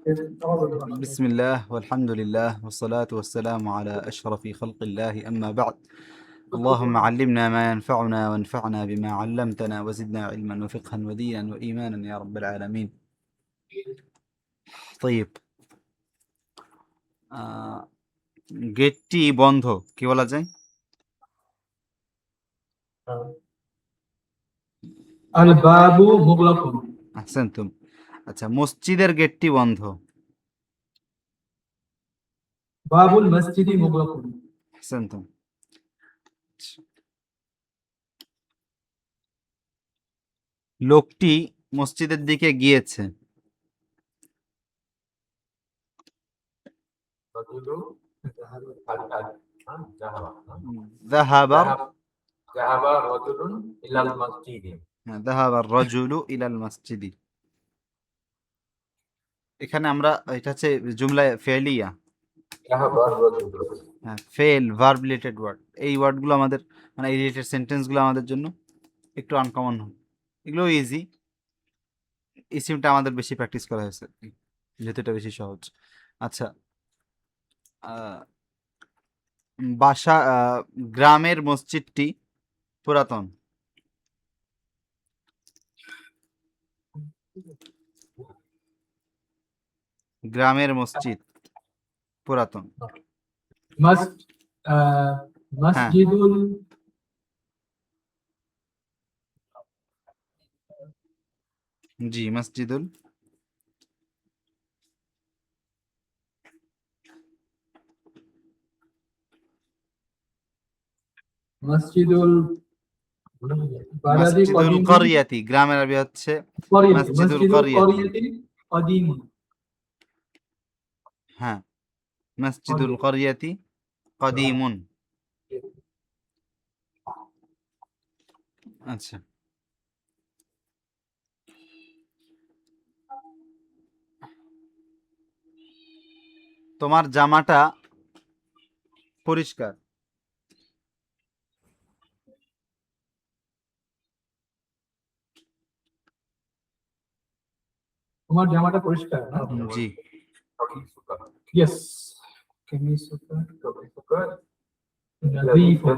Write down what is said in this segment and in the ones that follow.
بسم الله والحمد لله والصلاة والسلام على أشرف خلق الله أما بعد اللهم علمنا ما ينفعنا وانفعنا بما علمتنا وزدنا علما وفقها ودينا وإيمانا يا رب العالمين. طيب গেটটি বন্ধ কি বলা যায়? আল বাবু মুগলাকুন। আহসানতুম। আচ্ছা, মসজিদের গেটটি বন্ধ। বাবুল মসজিদি মুগলাকুন। আহসানতুম। লোকটি মসজিদের দিকে গিয়েছে। যাহাবা রাজুলুন ইলাল মাসজিদি। যাহাবা রাজুলু ইলাল মাসজিদি। এখানে আমরা এটা হচ্ছে জুমলায় ফেলিয়া, হ্যাঁ, ফেল ভার্ব রিলেটেড ওয়ার্ড। এই ওয়ার্ডগুলো আমাদের মানে এই রিলেটেড সেন্টেন্সগুলো আমাদের জন্য একটু আনকমন হয়। এগুলো ইজি, ইসিমটা আমাদের বেশি প্র্যাকটিস করা হয়েছে আর কি, যেহেতু এটা বেশি সহজ। আচ্ছা, বাসা গ্রামের মসজিদটি পুরাতন। গ্রামের মসজিদ পুরাতন। মসজিদুল জি মসজিদুল মসজিদুল মসজিদুল করিয়াতি, গ্রামের আরবি হচ্ছে মসজিদুল করিয়াতি। কদিমুন। হ্যাঁ, মসজিদুল করিয়াতি কদিমুন। আচ্ছা, তোমার জামাটা পরিষ্কার। তোমার জামাটা পরিষ্কার। জি। ইয়েস। কামিসুকা নাযীফুন।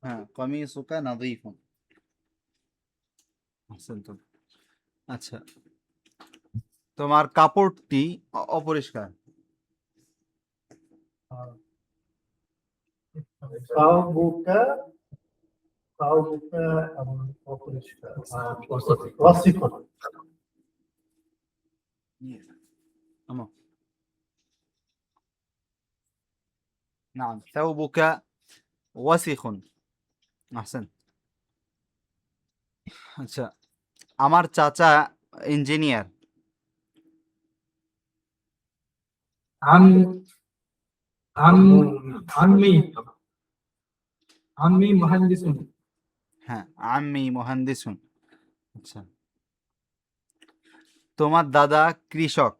হ্যাঁ, কামিসুকা নাযীফুন। আহসানতুম। আচ্ছা, তোমার কাপড়টি অপরিষ্কার। সাউবুকা অপরিষ্কার। ওয়াসিফুন। أمام. نعم، ثوبك وسخ. أحسن. আচ্ছা, আমার চাচা ইঞ্জিনিয়ার। আম্মি মুহান্দিসুন। হ্যাঁ, আম্মি মুহান্দিসুন। আচ্ছা, তোমার দাদা কৃষক।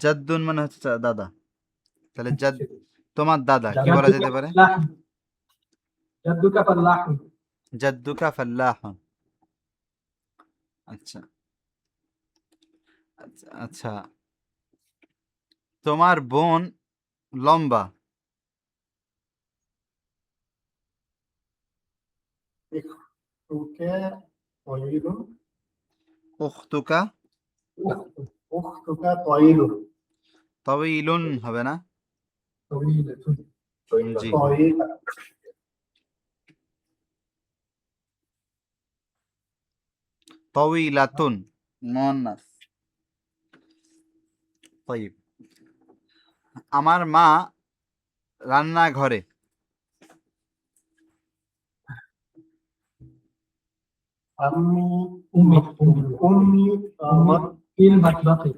জাদ্দুন মানে হচ্ছে দাদা, তাহলে তোমার দাদা কি বলা যেতে পারে? জাদ্দুকা ফাল্লাহুন। জাদ্দুকা ফাল্লাহুন। আচ্ছা আচ্ছা আচ্ছা, তোমার বোন লম্বা। উখতুকা তাওয়ীলুন হবে না? জি। তাওয়ীলাতুন মুয়ান্নাস। তাইব, আমার মা রান্নাঘরে। উম্মি ফিল মাতবাখি।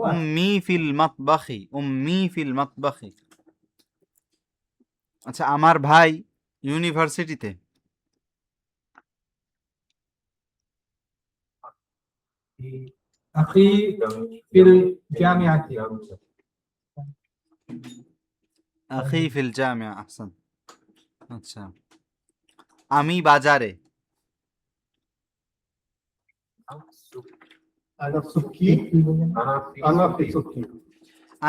উম্মি ফিল মাতবাখি। উম্মি ফিল মাতবাখি। আচ্ছা, আমার ভাই ইউনিভার্সিটিতে। أخي في الجامعة. আখি ফিল জামিয়া আহসান। আচ্ছা, আমি বাজারে। أنا سكي. أنا في سكي.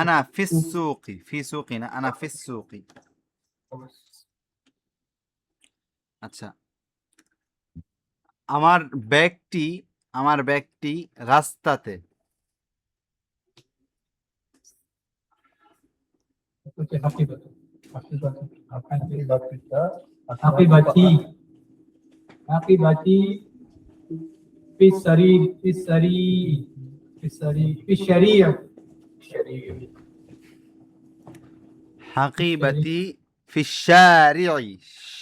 আনা ফিস সুকি, ফি সুকি না, আনা ফিস সুকি। আচ্ছা, আমার ব্যাগটি, আমার ব্যাগটি রাস্তাতে। حقيبتي. حقيبتي في السرير. في السرير. في السرير. في الشريعة. হাকিবাতি ফি শারি'i,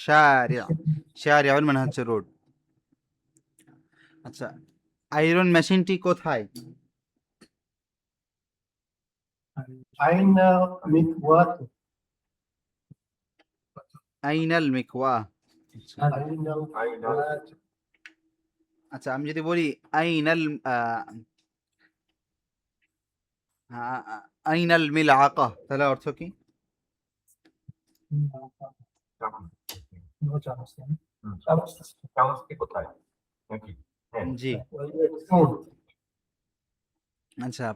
শারি', শারি'ুল মানে হচ্ছে রোড। আচ্ছা, আয়রন মেশিনটি কোথায়? أين مكواة؟ আইনাল মিকওয়া। أين المكواة؟ আচ্ছা, আমি যদি বলি আইনাল আইনাল মিলআকা, তাহলে অর্থ কি? চামচটি কোথায় নাকি? হ্যাঁ, জি। صوت. আচ্ছা,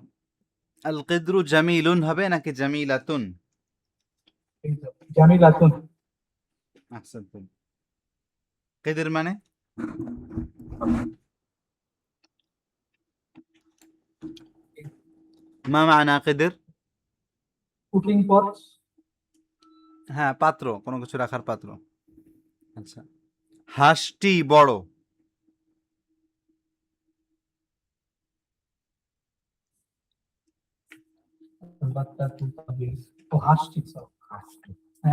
আল কিদরু জামিলুন হবে নাকি জামিলাতুন? جميلة. আহসানতুম। কিদর মানে? মা মানা কিদর? cooking pot. হ্যাঁ, পাত্র, কোনো কিছু রাখার পাত্র। আচ্ছা, হাঁসটি বড়। البطة كبيرة. وحشتي صح.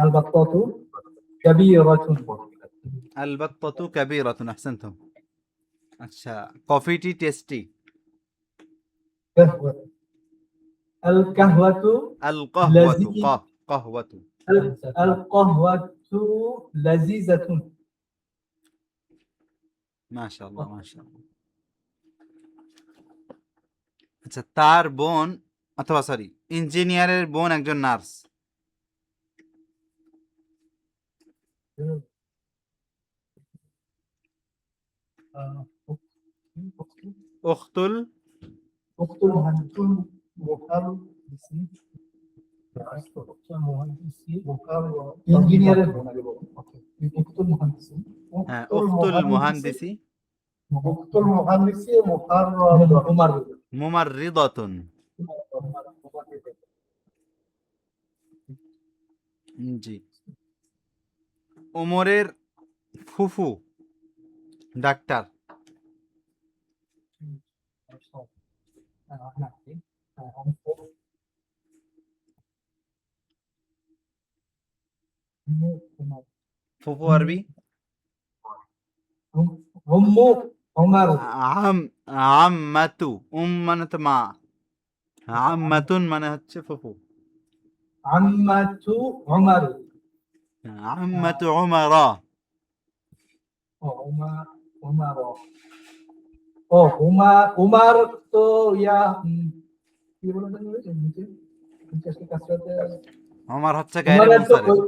البطة كبيرة. আল বাত্তাতু কাবীরাতুন, আহসানতুম। আচ্ছা, কফিটি টেস্টি। قهوة. القهوة আল কাহওয়াতু, لذيذ. কাহওয়াতু। القهوة لذيذة. মাশাআল্লাহ, মাশাআল্লাহ। আচ্ছা, তার বোন, অথবা সরি, ইঞ্জিনিয়ারের বোন একজন নার্স। উখতুল أخت المهندس. ইঞ্জিনিয়ারের أخت المهندس. হ্যাঁ, উখতুল মুহান্দিসি أخت المهندس ممرض. মুমাররিদাতুন। জি। ওমরের ফুফু ডাক্তার। ফুফু আরবি هم عمر. আম্মাতু, মানে তো মা, আম্মাতুন মানে হচ্ছে ফুফু। عمة عمر. আম্মাতু উমারা। عمر. عمر তো ইয়া কি বলে নিচে নিচে কাছরাতে উমার হচ্ছে গায়রে উমারের তো মুনসারিফ।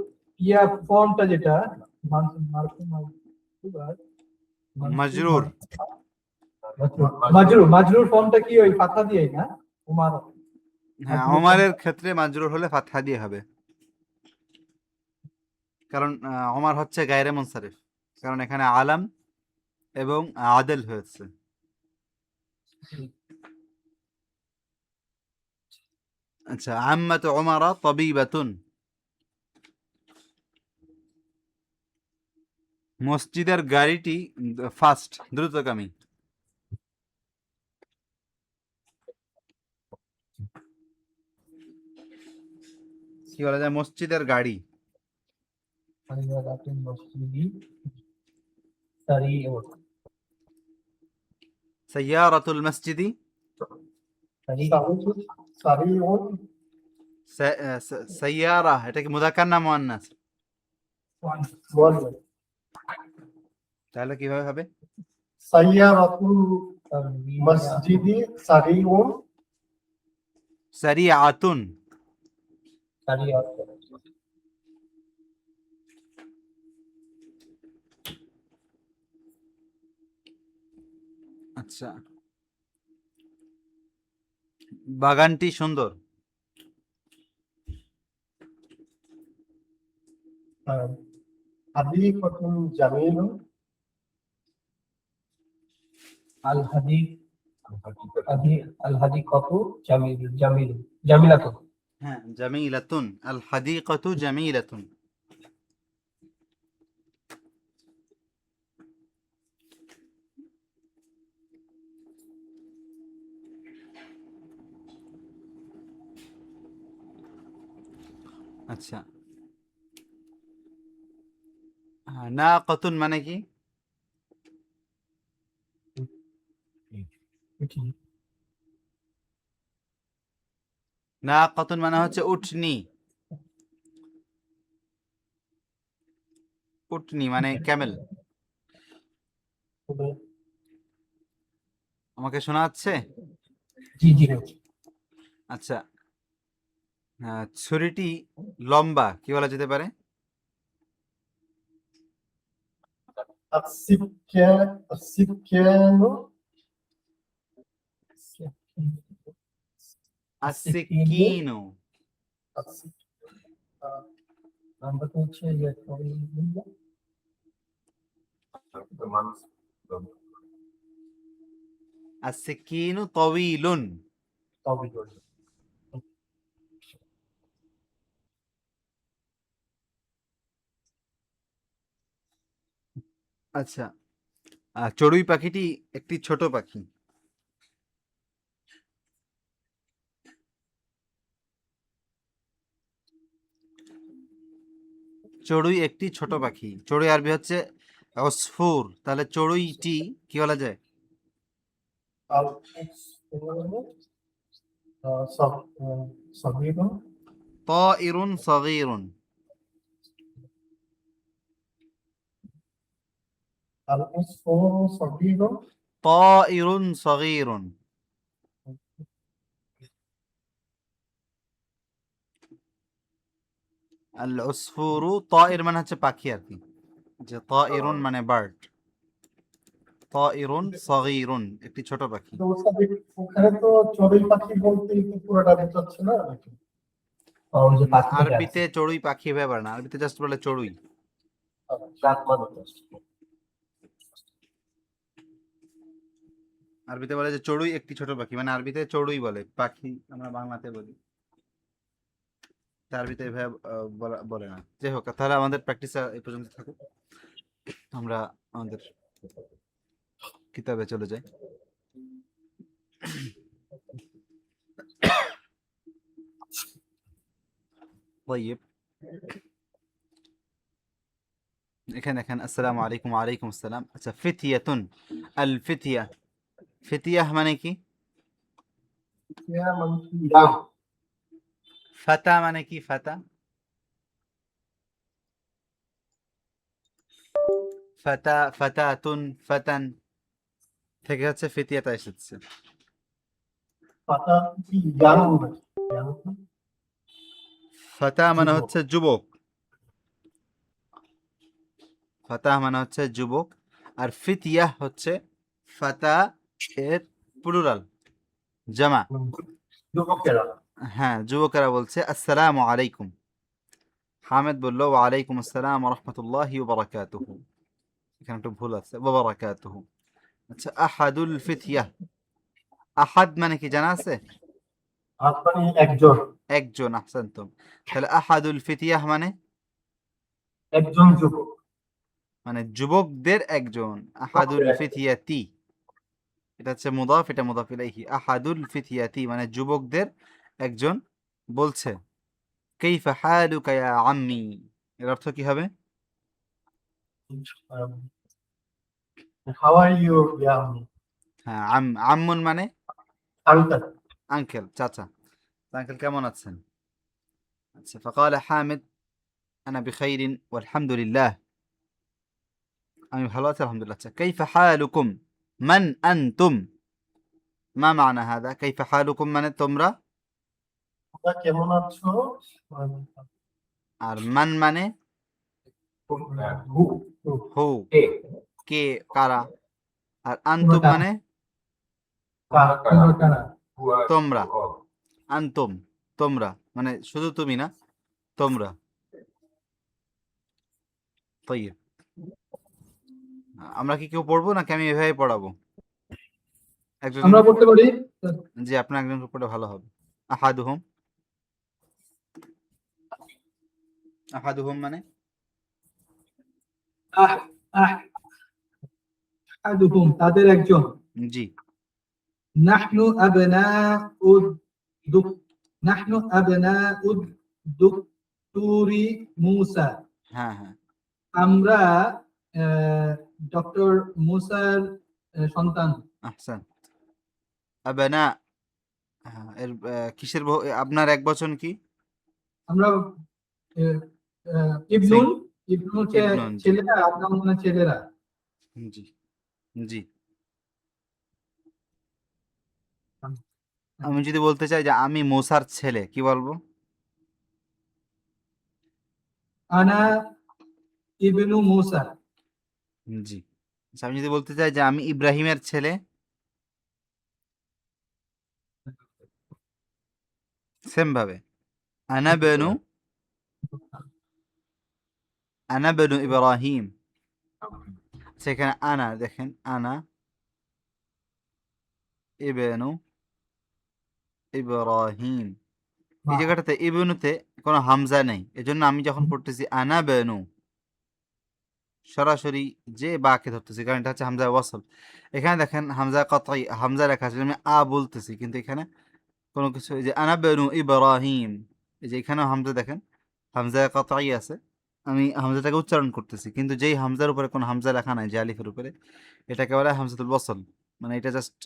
ইয়া ফর্মটা যেটা মারফু মাজরুর। মাজরুর ফর্মটা কি ওই ফাতহা দিয়ে না উমার? হ্যাঁ, ওমারের ক্ষেত্রে মাজরুর হলে ফাতহা দিয়ে হবে, কারণ ওমার হচ্ছে গায়রে মুনসারিফ, কারণ এখানে আলাম এবং আদেল হয়েছে। আচ্ছা, আম্মাতু উমারা তাবিবাতুন। মসজিদের গাড়িটি ফাস্ট, দ্রুতগামী। কি বলা যায়? মসজিদের গাড়ি। সাইয়ারাতুল মসজিদি সাইয়ারা, এটা কি মুযাক্কার না মুআন্নাস? তাহলে কিভাবে হবে? সাইয়ারাতুল মসজিদি সারিউন সারিআতুন। সারিয়াতুন। আচ্ছা, বাগানটি সুন্দর। হাদিকাতুন জামিলুন আল হাদি আল হাদিকাতু জামিলাতুন। হ্যাঁ, জামিলাতুন। আল হাদিকাতু জামিলাতুন। আচ্ছা, নাকাতুন মানে কি? নাকাতুন মানে হচ্ছে উটনি। উটনি মানে ক্যামেল। আমাকে শোনা যাচ্ছে? জি জি। আচ্ছা, ছুরিটি লম্বা, কি বলা যেতে পারে? আসিক্কানু আসিকিনু। আমরা তো হচ্ছে ইয়ে আসিকিনু তাওয়ীলুন। তাওয়ীলুন। আচ্ছা, চড়ুই পাখিটি একটি ছোট পাখি। চড়ুই একটি ছোট পাখি। চড়ুই আরবি হচ্ছে অসফুর। তাহলে চড়ুইটি কি বলা যায়? সাগীরুন তাইরুন সাগীরুন। আল উসফুরু সাগীরুন তাইরুন সাগীরুন। আল উসফুরু, তাইর মানে হচ্ছে পাখি আর কি, যে তাইরুন মানে বার্ড। তাইরুন সাগীরুন একটি ছোট পাখি। তো ওখানে তো চড়ুই পাখি বলতে তো পুরোটা বোঝাচ্ছে না নাকি? ওই যে পাখি থেকে আরবিতে চড়ুই পাখি ব্যাপার না, আরবিতে জাস্ট বলে চড়ুই। আরবিতে বলে যে চড়ুই একটি ছোট পাখি, মানে আরবিতে চড়ুই বলে, পাখি আমরা বাংলাতে বলি, তা আরবিতে এভাবে বলে না। যাই হোক, তাহলে আমাদের প্র্যাকটিস এই পর্যন্ত থাকুক, আমরা আমাদের কিতাবে চলে যাই। طيب, এখানে দেখেন আসসালামু আলাইকুম। ওয়ালাইকুম আসসালাম। আচ্ছা, ফিতিয়াতুন। আল ফিতিয়া, ফিতিয়াহ মানে কি? ফাতা মানে কি? ফাতা, ফাতা, ফাতাতুন, ফাতান থেকে হচ্ছে ফিতিয়াতা এসেছে। পাতা কি ইয়াং নাকি? ইয়াং ফাতা মানে যুবক। হচ্ছে যুবক। ফাতা মানে হচ্ছে যুবক, আর ফিতিয়াহ হচ্ছে ফাতা এর প্লুরাল, জামা। যুবকেরা। হ্যাঁ, যুবকেরা বলছে আসসালামু আলাইকুম। হামেদ বলল ওয়ালাইকুম আসসালাম ওয়া রাহমাতুল্লাহি ওয়া বারাকাতুহু। এখানে একটু ভুল আছে, ওয়া বারাকাতুহু। আচ্ছা, আহাদুল ফিতিয়াহ, আহাদ মানে কি জানা আছে? আপনি একজন একজন, আহসানতুম। তাহলে আহাদুল ফিতিয়াহ মানে একজন যুবক। মানে যুবকদের একজন। আহাদুল ফিতিয়াতি, এটা হচ্ছে মুদাফ, এটা মুদাফ ইলাইহি। আহাদুল ফিতিয়াতি মানে যুবকদের একজন বলছে কাইফা হালুকা ইয়া আম্মি, এর অর্থ কি হবে? হাউ আর ইউ ইয়াং হ্যাঁ, আম্মুন মানে আঙ্কেল। আঙ্কেল, চাচা। আঙ্কেল কেমন আছেন? আচ্ছা, فقال حامد انا بخير والحمد لله, আমি ভালো আছি আলহামদুলিল্লাহ। আচ্ছা, কাইফা হালুকুম, মান আনতুম, মা মানা হাদা কাইফা হালুকুম মানে তোমরা, তোমরা কেমন আছো? আর মান মানে Who? Who, A. কে, কারা, আর আনতুম পুরোটা। মানে পুরোটা। Who are তোমরা। you all? আনতুম তোমরা, মানে শুধু তুমি না, তোমরা। তাইয়্যিব। আমরা কি কেউ পড়বো নাকি আমি এভাবে পড়াবো? একজন, আমরা পড়তে পারি। জি আপনার একজন পড়লে ভালো হবে। আহাদুহুম, আহাদুহুম মানে আহ আহ আহাদুহুম তাদের একজন। জি, নাহনু আবনাউদ দুক নাহনু আবনাউদ দুক্তুরি মুসা। হ্যাঁ হ্যাঁ, আমরা ডক্টর মুসার সন্তান। আহসান। আবানা, হ্যাঁ, এর কিসের আপনার এক বচন কি? আমরা আহ, ইবনুন ইবনুন হচ্ছে ইবনুন, জি ছেলেরা, আপনার মানে ছেলেরা। জি জি। আমি যদি বলতে চাই যে আমি মুসার ছেলে, কি বলবো? আনা ইবনু মুসা। জি। আচ্ছা, আমি যদি বলতে চাই যে আমি ইব্রাহিমের ছেলে, সেম ভাবে আনা বেনু, আনা বেনু ইব্রাহিম। সেখানে আনা দেখেন, আনা ইবেনু ইব্রাহিম, এই জায়গাটাতে ইবেনুতে কোনো হামজা নেই, এজন্য আমি যখন পড়তেছি আনা বেনু, সরাসরি যে বাকে ধরতেছি, কারণ এটা হচ্ছে হামজা ওয়াসল। এখানে দেখেন হামজা কতই, হামজা লেখা আছে, আমি আ বলতেছি, কিন্তু এখানে কোনো কিছু, এই যে আনা বেনু ইব্রাহিম, এই যে এখানেও হামজা দেখেন, হামজা কতই আছে, আমি হামজাটাকে উচ্চারণ করতেছি, কিন্তু যেই হামজার উপরে কোনো হামজা লেখা নাই, যে আলিফের উপরে, এটাকে বলা হয় হামজাতুল ওয়াসল, মানে এটা জাস্ট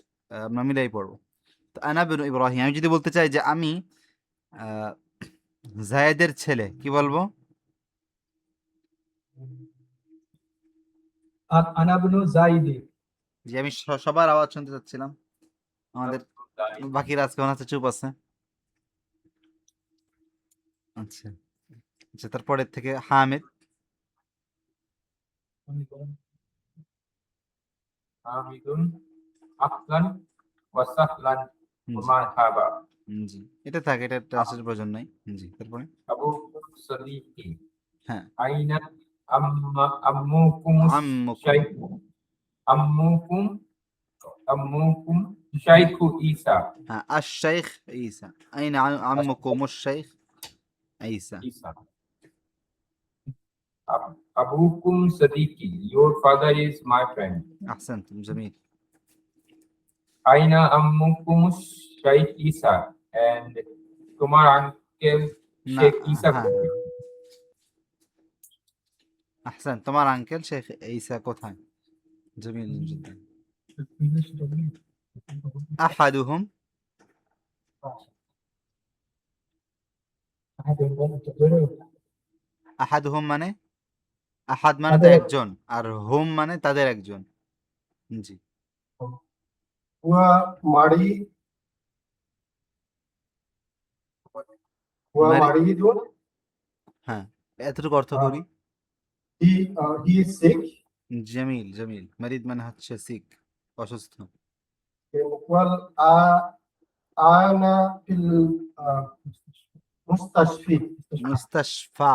আমরা মিলাই পড়বো। তো আনা বেনু ইব্রাহিম, আমি যদি বলতে চাই যে আমি আহ, জায়েদের ছেলে, কি বলবো? আর আনা ইবনু যায়েদ। যে আমি সবার আওয়াজ শুনতে চাচ্ছিলাম, আমাদের বাকিরা আজকে মনে হচ্ছে চুপ আছে। আচ্ছা আচ্ছা, তারপরের থেকে হামিদ, Hamidun, Aflan, Wasahlan, জি Marhaba. জি, এটা থাকে, এটা ট্রান্সলেট প্রয়োজন নাই। জি, তারপরে Abu Saliki. হ্যাঁ, Aina ammukum আম্মুকুম, shaykh. Ammukum ammukum Shaykh Isa. হ্যাঁ, আশ-শাইখ ঈসা, আইনা আম্মুকুম আশ-শাইখ ঈসা। Isa. Abukum Sadiqi. Your father is my friend. আহসানতুম, Jamil. Aina ammukum Shaykh Isa. And তোমার uncle না, Sheikh Isa. হ্যাঁ হ্যাঁ, আহসান, তোমার আঙ্কেল শেখ ঈসা কোথায়? জামিল জিদ্দান। আহাদুহুম, আহাদুহুম মানে, আহাদ মানে তো তাদের একজন, আর হুম মানে তাদের একজন। জি, হুয়া মারি হুয়া মারি, মারিদুন, হ্যাঁ, এতটুকু অর্থ করি। He he is sick, Jamil Jamil, মারিদ মানে হচ্ছে সিক, অসুস্থ। ওয়াল আনা ফিল মুস্তাশফি মুস্তাশফা,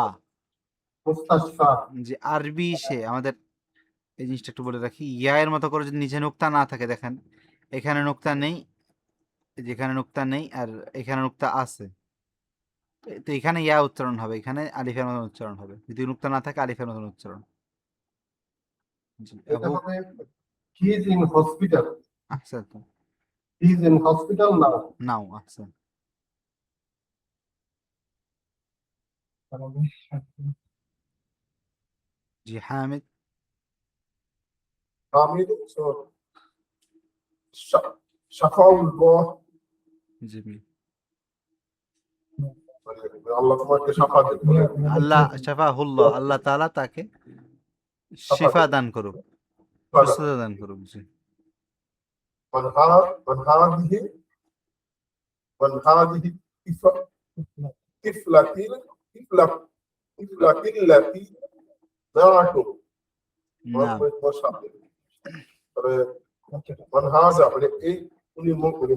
মুস্তাশফা। যে আরবি সে আমাদের, এই জিনিসটা একটু বলে রাখি, ইয়া এর মতো করে যদি নিচে নোক্তা না থাকে, দেখেন এখানে নোক্তা নেই, যেখানে নোক্তা নেই, আর এখানে নোক্তা আছে, তো এখানে ইয়া উচ্চারণ হবে, এখানে আলিফের মতন উচ্চারণ হবে, যদি নোক্তা না থাকে আলিফের মতন উচ্চারণ। জি, এটা আবু, হবে he is in hospital, Ahsan, he is in hospital now. Now, Ahsan. জি, হামিদ, হামিদ শাফাউল্লাহ, জামিল। আল্লাহ তোমাকে শাফা দেবে। আল্লাহ শাফাহুল্লাহ, আল্লাহ তাআলা তাকে শিফা দান করুক, সুস্থতা দান করুক। জি, من هذه طفلة التي معكم নাম من هذا মানে এই উনি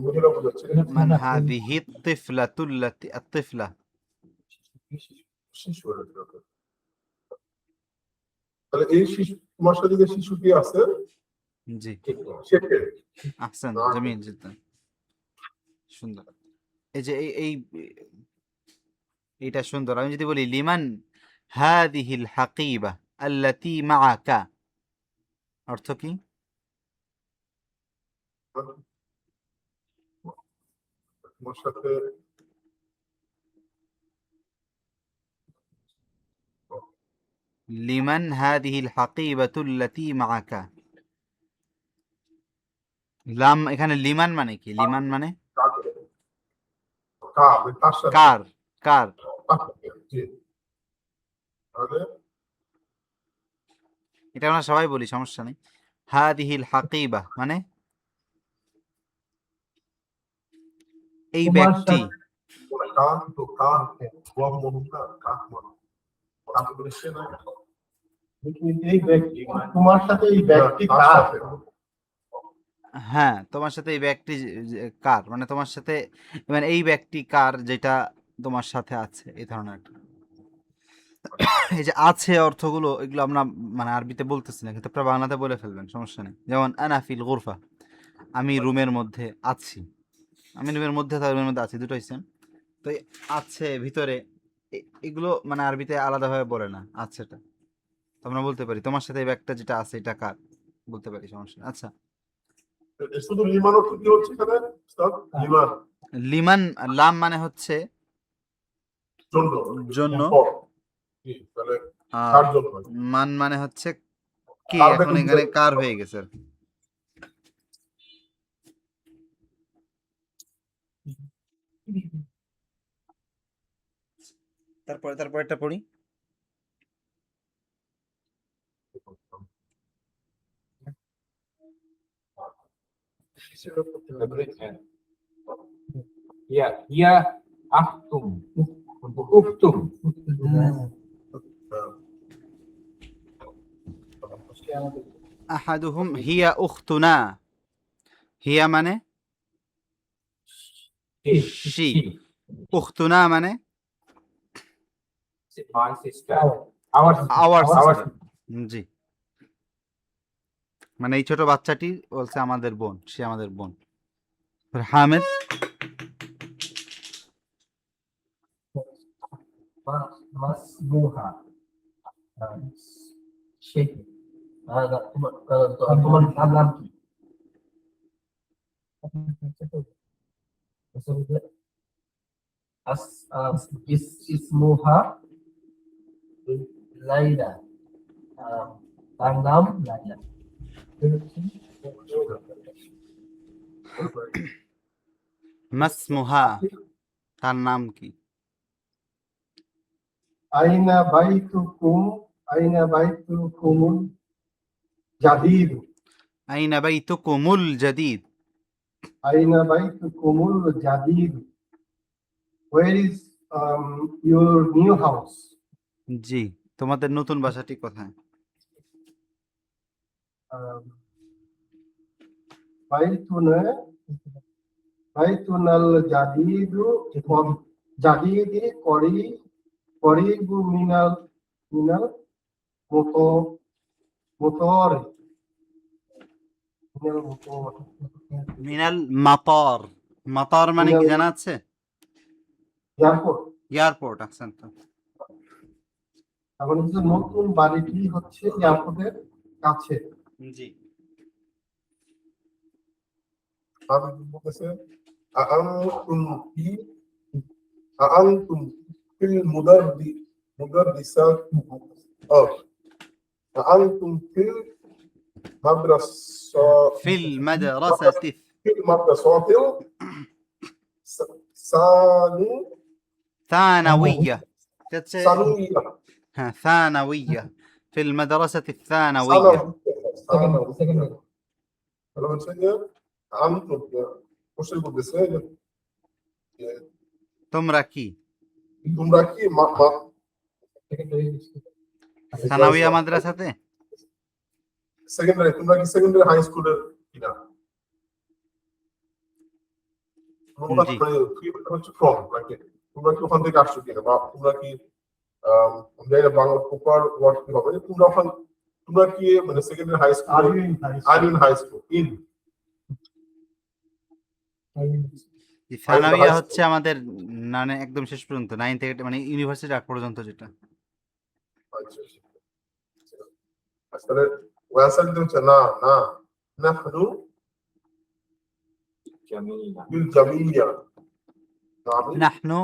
মহিলা বোঝাচ্ছেন মান হাদিহি তিফলাতুল্লাতি আত-তিফলা শিশু তাহলে এই শিশু তোমার সাথে যে শিশুটি আছে জি সে কে? আহসান জামিল জিদ্দান সুন্দর এই যে এইটা সুন্দর আমি যদি বলি লিমান হাদিহিল হাকিবা আল্লাতী মাআকা অর্থ কি তোমার সাথে লিমান হাদিহিল হাকিবাতুল্লাতী মাআকা লাম এখানে লিমান মানে কি লিমান মানে তার সাথে কার কার জি তাহলে এটা আমরা সবাই বলি সমস্যা নেই হাদিহিল হাকিবা মানে এই তোমার ব্যক্তি কান তো কান ওয়াম মহুনা কান কান বলে সে না এই ব্যক্তি তোমার সাথে এই ব্যক্তি তার কার সাথে। হ্যাঁ তোমার সাথে এই ব্যক্তি কার মানে তোমার সাথে মানে এই ব্যক্তি কার যেটা তোমার সাথে আছে এই ধরনের একটা এই যে আছে অর্থগুলো এগুলো আমরা মানে আরবিতে বলতেছি না কিন্তু আপনারা বাংলাতে বলে ফেলবেন সমস্যা নেই যেমন আনা ফিল গুরফা আমি রুমের মধ্যে আছি আমি রুমের মধ্যে তার রুমের মধ্যে আছি দুটোই সেম তো এই আছে ভিতরে এগুলো মানে আরবিতে আলাদাভাবে বলে না আছেটা তো আমরা বলতে পারি তোমার সাথে এই ব্যাগটা যেটা আছে এটা কার বলতে পারি সমস্যা নেই। আচ্ছা শুধু লিমান অর্থ কি হচ্ছে এখানে উস্তাদ? লিমান লিমান লাম মানে হচ্ছে জন্য জন্য পর। জি, তাহলে আর কার জন্য মান মানে হচ্ছে কে কার এখন বেতন এখানে দিতে- কার হয়ে গেছে আর কি। তারপরে একটা পড়ি হিয়া আখতুম উখতুম আহাদুহুম হিয়া উখতুনা হিয়া মানে she উখতুনা মানে my sister our our our sister জি মানে এই ছোট বাচ্চাটি বলছে আমাদের বোন সে আমাদের বোন হামেদ مسموحة شيء هذا তোমার নাম কি اسمها লাইলা তার নাম লাইলা মাসমুহা তার নাম কি আইনা বাইতুকুমুল জাদিদ আইনা বাইতুকুমুল জাদিদ আইনা বাইতুকুমুল Jadid where is your new house জি তোমাদের নতুন বাসাটি কোথায় বাইতুনাল জাদিদু জাদিদি করিবু মিনাল মোতর মিনাল মাতার মাতার মানে কি জানা আছে এয়ারপোর্ট এয়ারপোর্ট আছেন তো এখন হচ্ছে নতুন বাড়িটি হচ্ছে এয়ারপোর্টের কাছে জি আমি বলতেছে আআনতুম ফিল মুদাররিসাত আআনতুম ফিল মাদ্রাসা ফিল মাদ্রাসাতি ফিল মাদ্রাসাতিল ثانوية সানুইয়া ها ثانوية في المدرسة الثانوية হলো হচ্ছে যে আনতুম কোশ্চেন করতেছে যে তোমরা কি তোমরা কি সানাউইয়া মাদ্রাসাতে? সেকেন্ডারি তোমরা কি সেকেন্ডারি হাই স্কুলের কিনা তোমরা জি। মানে হচ্ছে ফ্রম রাইট তোমরা কি ওখান থেকে আসছো কিনা বা তোমরা কি জানি না বাংলা প্রপার ওয়ার্ড কি হবে তোমরা কি মানে সেকেন্ডারি হাই স্কুল আর্মিন হাই স্কুল ইন এই সানাউইয়া high হচ্ছে আমাদের মানে একদম শেষ পর্যন্ত 9 থেকে মানে ইউনিভার্সিটি আগ পর্যন্ত যেটা। তাহলে ওয়াসাল দিতে হচ্ছে না না নাহনু جميلة বিল জামিয়া না আমি নাহনু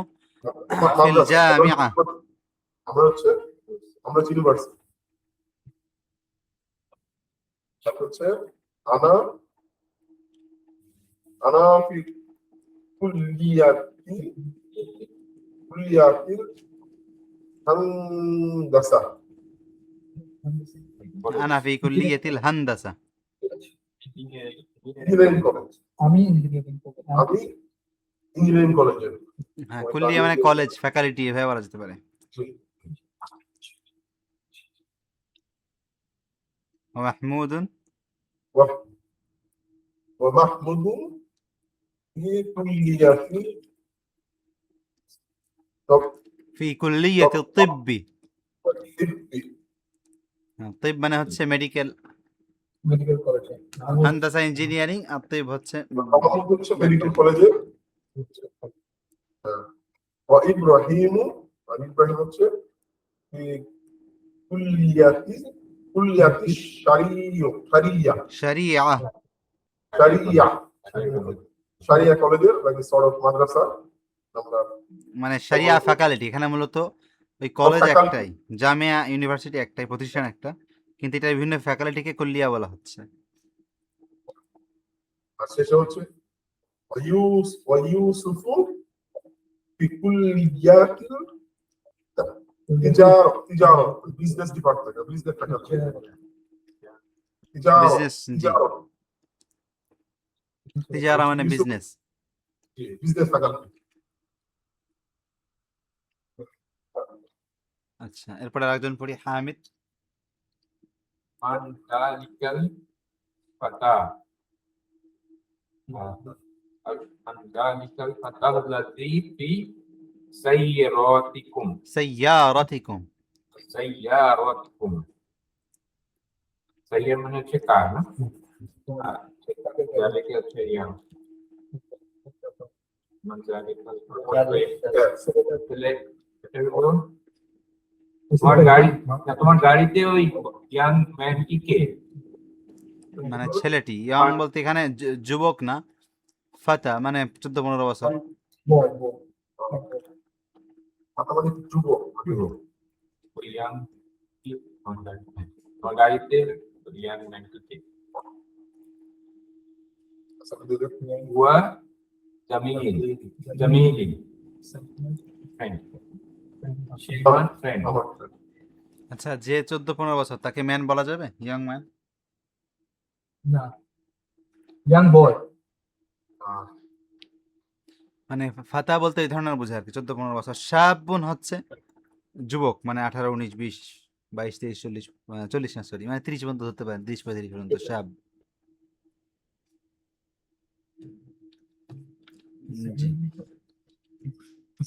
মাদ্রাসা, ফিল জামিআ। আমরা হচ্ছে আমরা ইউনিভার্সিটি তারপর হচ্ছে আনা আনা ফি কুল্লিয়াতি হান্দাসা আনা ফি কুল্লিয়াতিল হান্দাসা। ইঞ্জিনিয়ারিং কলেজ আমি ইঞ্জিনিয়ারিং আমি ইঞ্জিনিয়ারিং কলেজের হ্যাঁ, কুল্লিয়া মানে কলেজ, ফ্যাকাল্টি এভাবে বলা যেতে পারে। মাহমুদুন ومحمود في كلية ফি কুল্লিয়াতি তিব্বি। الطب তিব মানে হচ্ছে মেডিকেল, মেডিকেল কলেজে হান্দাসা ইঞ্জিনিয়ারিং, আর তিব হচ্ছে محمود হচ্ছে মেডিকেল কলেজে وإبراهيم ইব্রাহিম হচ্ছে في كلية الشريعة শরিয়া। শারিয়া কলেজের like sort of মাদ্রাসা আমরা মানে শরিয়া ফ্যাকাল্টি। এখানে মূলত ওই কলেজ faculty। একটাই, জামিয়া ইউনিভার্সিটি একটাই, প্রতিষ্ঠান একটা, কিন্তু এটা বিভিন্ন ফ্যাকাল্টিকে কুল্লিয়া বলা হচ্ছে। আর শেষে হচ্ছে ওয়াইউসুফু في كلية تجارة business department business faculty business, জি। تجارة তিজারা মানে বিজনেস। business faculty আচ্ছা, এরপরে আরেকজন পড়ি, হামিদ। من ذلك الفتى من ذلك الفتى الذي في سياراتكم সাইয়ারাতিকুম। سياراتكم سيار মানে হচ্ছে কার না ذلك হচ্ছে ইয়াম من ذلك তাহলে এটা বলুন তোমার গাড়িতে ওই ইয়াং ম্যানটি কে মানে ছেলেটি, ইয়ং বলতে এখানে যুবক না, ফাতা মানে 14-15 বছর। বয় মানে যুবক ওই ইয়াং কি তোমার গাড়িতে young ম্যানটি K هو جميل friend she one friend আমার আচ্ছা, যে 14-15 বছর তাকে ম্যান বলা যাবে, ইয়ং ম্যান? না ইয়াং বয় মানে ফাতা বলতে এই ধরনের বোঝায় আর কি, 14-15 বছর। শাবুন হচ্ছে যুবক, মানে 18, 19, 20, 22, 23, 40, 40 না সরি, মানে 30 পর্যন্ত ধরতে পারেন, 30-35 পর্যন্ত শাব। জি।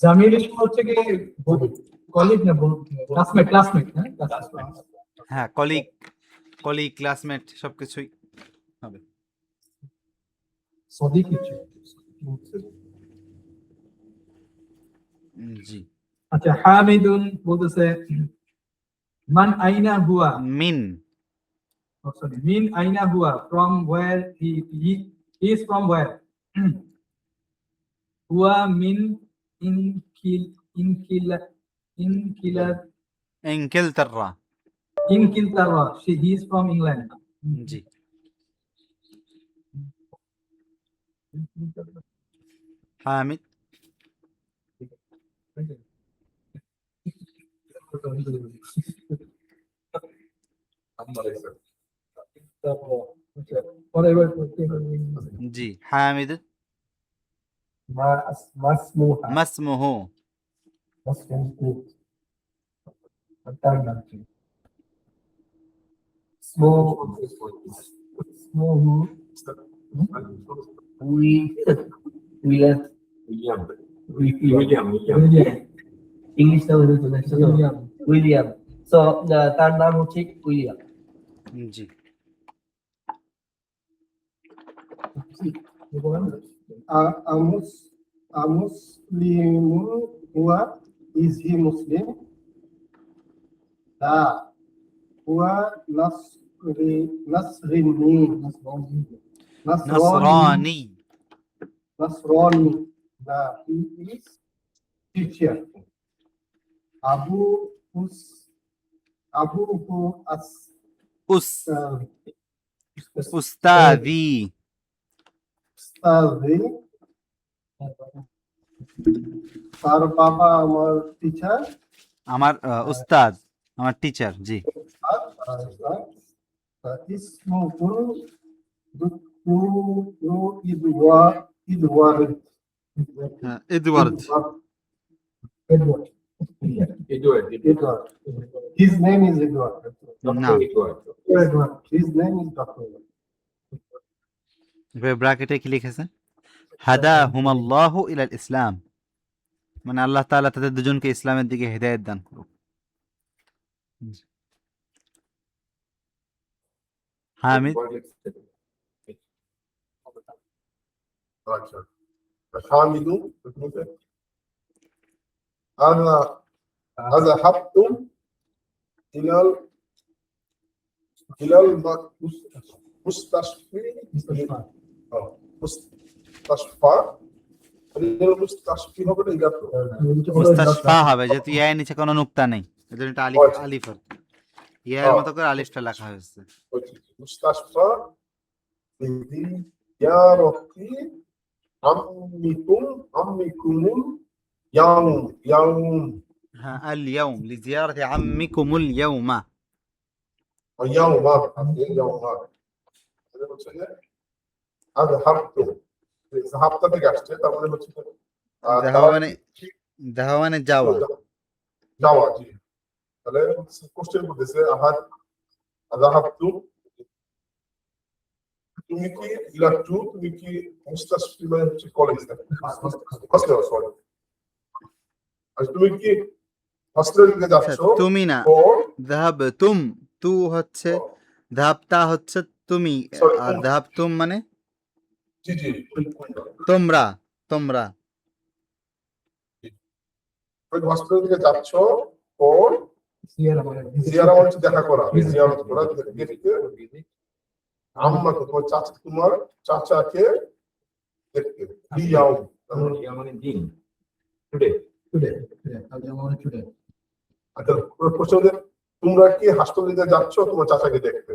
জামিল হচ্ছে কি কলিগ না ক্লাসমেট হ্যাঁ হ্যাঁ, কলিগ, ক্লাসমেট সবকিছুই হবে। সদিক কিছু জি। আচ্ছা, হামিদুন বলতেছে মান আইনা হুয়া মিন। sorry min aina huwa from where he is from where huwa min inkiltara ইনকিলতারা। he is from England জি। হামিদ। আমার whatever. জি হামিদ مسموحة মাসমুহু مسموح اسمه William. William. ইংলিশটা হয়ে চলে আসছে তো William. উইলিয়াম সো তার নাম হচ্ছে উইলিয়াম জি أمسلم هو is he Muslim لا هو نصراني নাসরানি نصراني لا he is teacher أبوه উস উস্তাদি أستاذي তার বাবা আমার টিচার আমার উস্তাদ আমার টিচার জি اسمه دكتور إدوارد Edward Edward. Edward. Edward. His name is Edward. না Edward. His name is Dr. ব্র্যাকেটে কি লিখেছে হাদা হুমাল্লাহু ইলাল ইসলাম মানে আল্লাহ তাআলা তাদের দুজনকে ইসলামের দিকে হেদায়েত দান করুক হামিদ আচ্ছা হামিদু أنا ذهبت إلى المستشفى مستشفى المستشفى হবে না এটা তো মুস্তাশফা হবে যেহেতু ইয়ার নিচে কোনো নুক্তা নেই এজন্য এটা আলিফ আলিফ হবে ইয়ার মতো করে আলিফটা লেখা হয়েছে مستشفى زيارتي عمكم يوم হ্যাঁ আল ইয়াউম লিজিয়ারাতি আম্মিকুমুল ইয়াউমা يوم এটা হচ্ছে যে ذهبت থেকে আসছে তার মানে হচ্ছে যাওয়া মানে যাওয়া যাওয়া জি তাহলে কোশ্চেন করতেছে ذهبت তুমি কি ইলাটু তুমি কি মুস্তাশফি মানে হচ্ছে কলেজ হসপিটাল সরি আর তুমি কি হসপিটালে যাচ্ছ তুমি না যাহাবতুম তু হচ্ছে যাহাবতা হচ্ছে তুমি Sorry, আর যাহাবতুম মানে জি জি তোমরা তোমরা তুমি হসপিটাল থেকে যাচ্ছ ওর জিয়ারা মানে দেখা করা জিয়ারত করা দেখতে আম্মা তোমার চাচা তোমার চাচাকে দেখতে দিয়াও মানে দিন today. Today. আচ্ছা প্রশ্ন হচ্ছে তোমরা কি হাসপাতালে যাচ্ছ তোমার চাচাকে দেখতে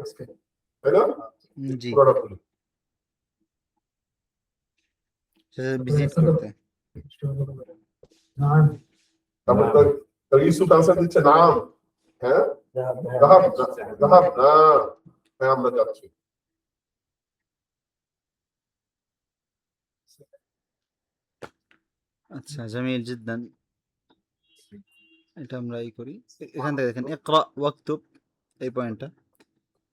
তাই না জি পুরোটা বলি ভিজিট করতে نعم. তারপর তার ইউসুফ আনসার দিচ্ছে নাম হ্যাঁ যাহাব না হ্যাঁ আমরা যাচ্ছি আচ্ছা জামিল জিদ্দান এটা আমরা এই করি এখান থেকে দেখেন ইকরা ওয়াকতুব এই পয়েন্টটা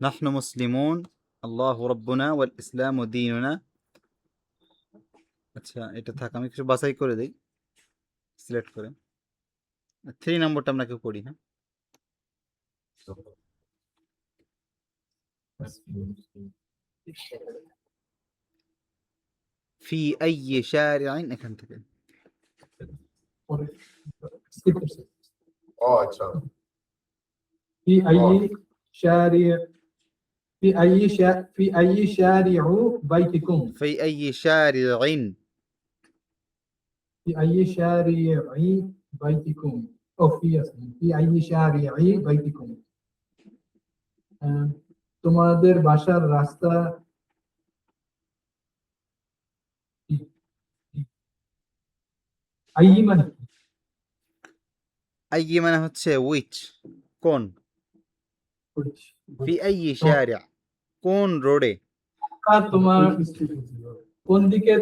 নাহনু মুসলিমুন আল্লাহু রাব্বুনা ওয়াল ইসলামু দীনুনা আচ্ছা এটা থাক আমি কিছু বাছাই করে দেই সিলেক্ট করে 3 নম্বরটা আমরা কেউ পড়ি না ফি আইয়ি শারি'in এখান থেকে ও আচ্ছা في أي شارع في أي شارع بيتكم في أي شارع في أي شارع بيتكم أو في أي شارع بيتكم তোমাদের বাসার রাস্তা আই মানে أي মানে হচ্ছে which কোন في أي شارع কোন রোডে মক্কা তোমার কোন দিকে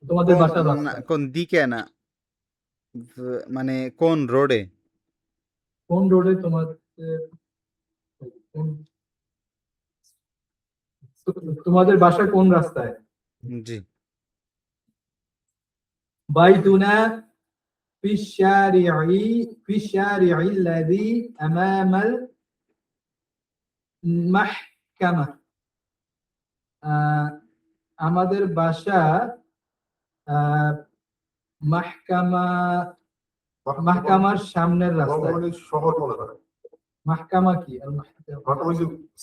তোমাদের বাসার না, রাস্তা? কোন দিকে না, মানে কোন রোডে। কোন রোডে তোমার তোমাদের বাসা কোন রাস্তায়? জি। বাইতুনা في الشارع في الشارع الذي أمام المحكمة আমাদের বাসা মাহকামার সামনের রাস্তায়। মানে শহর মনে করে মাহকামা কি?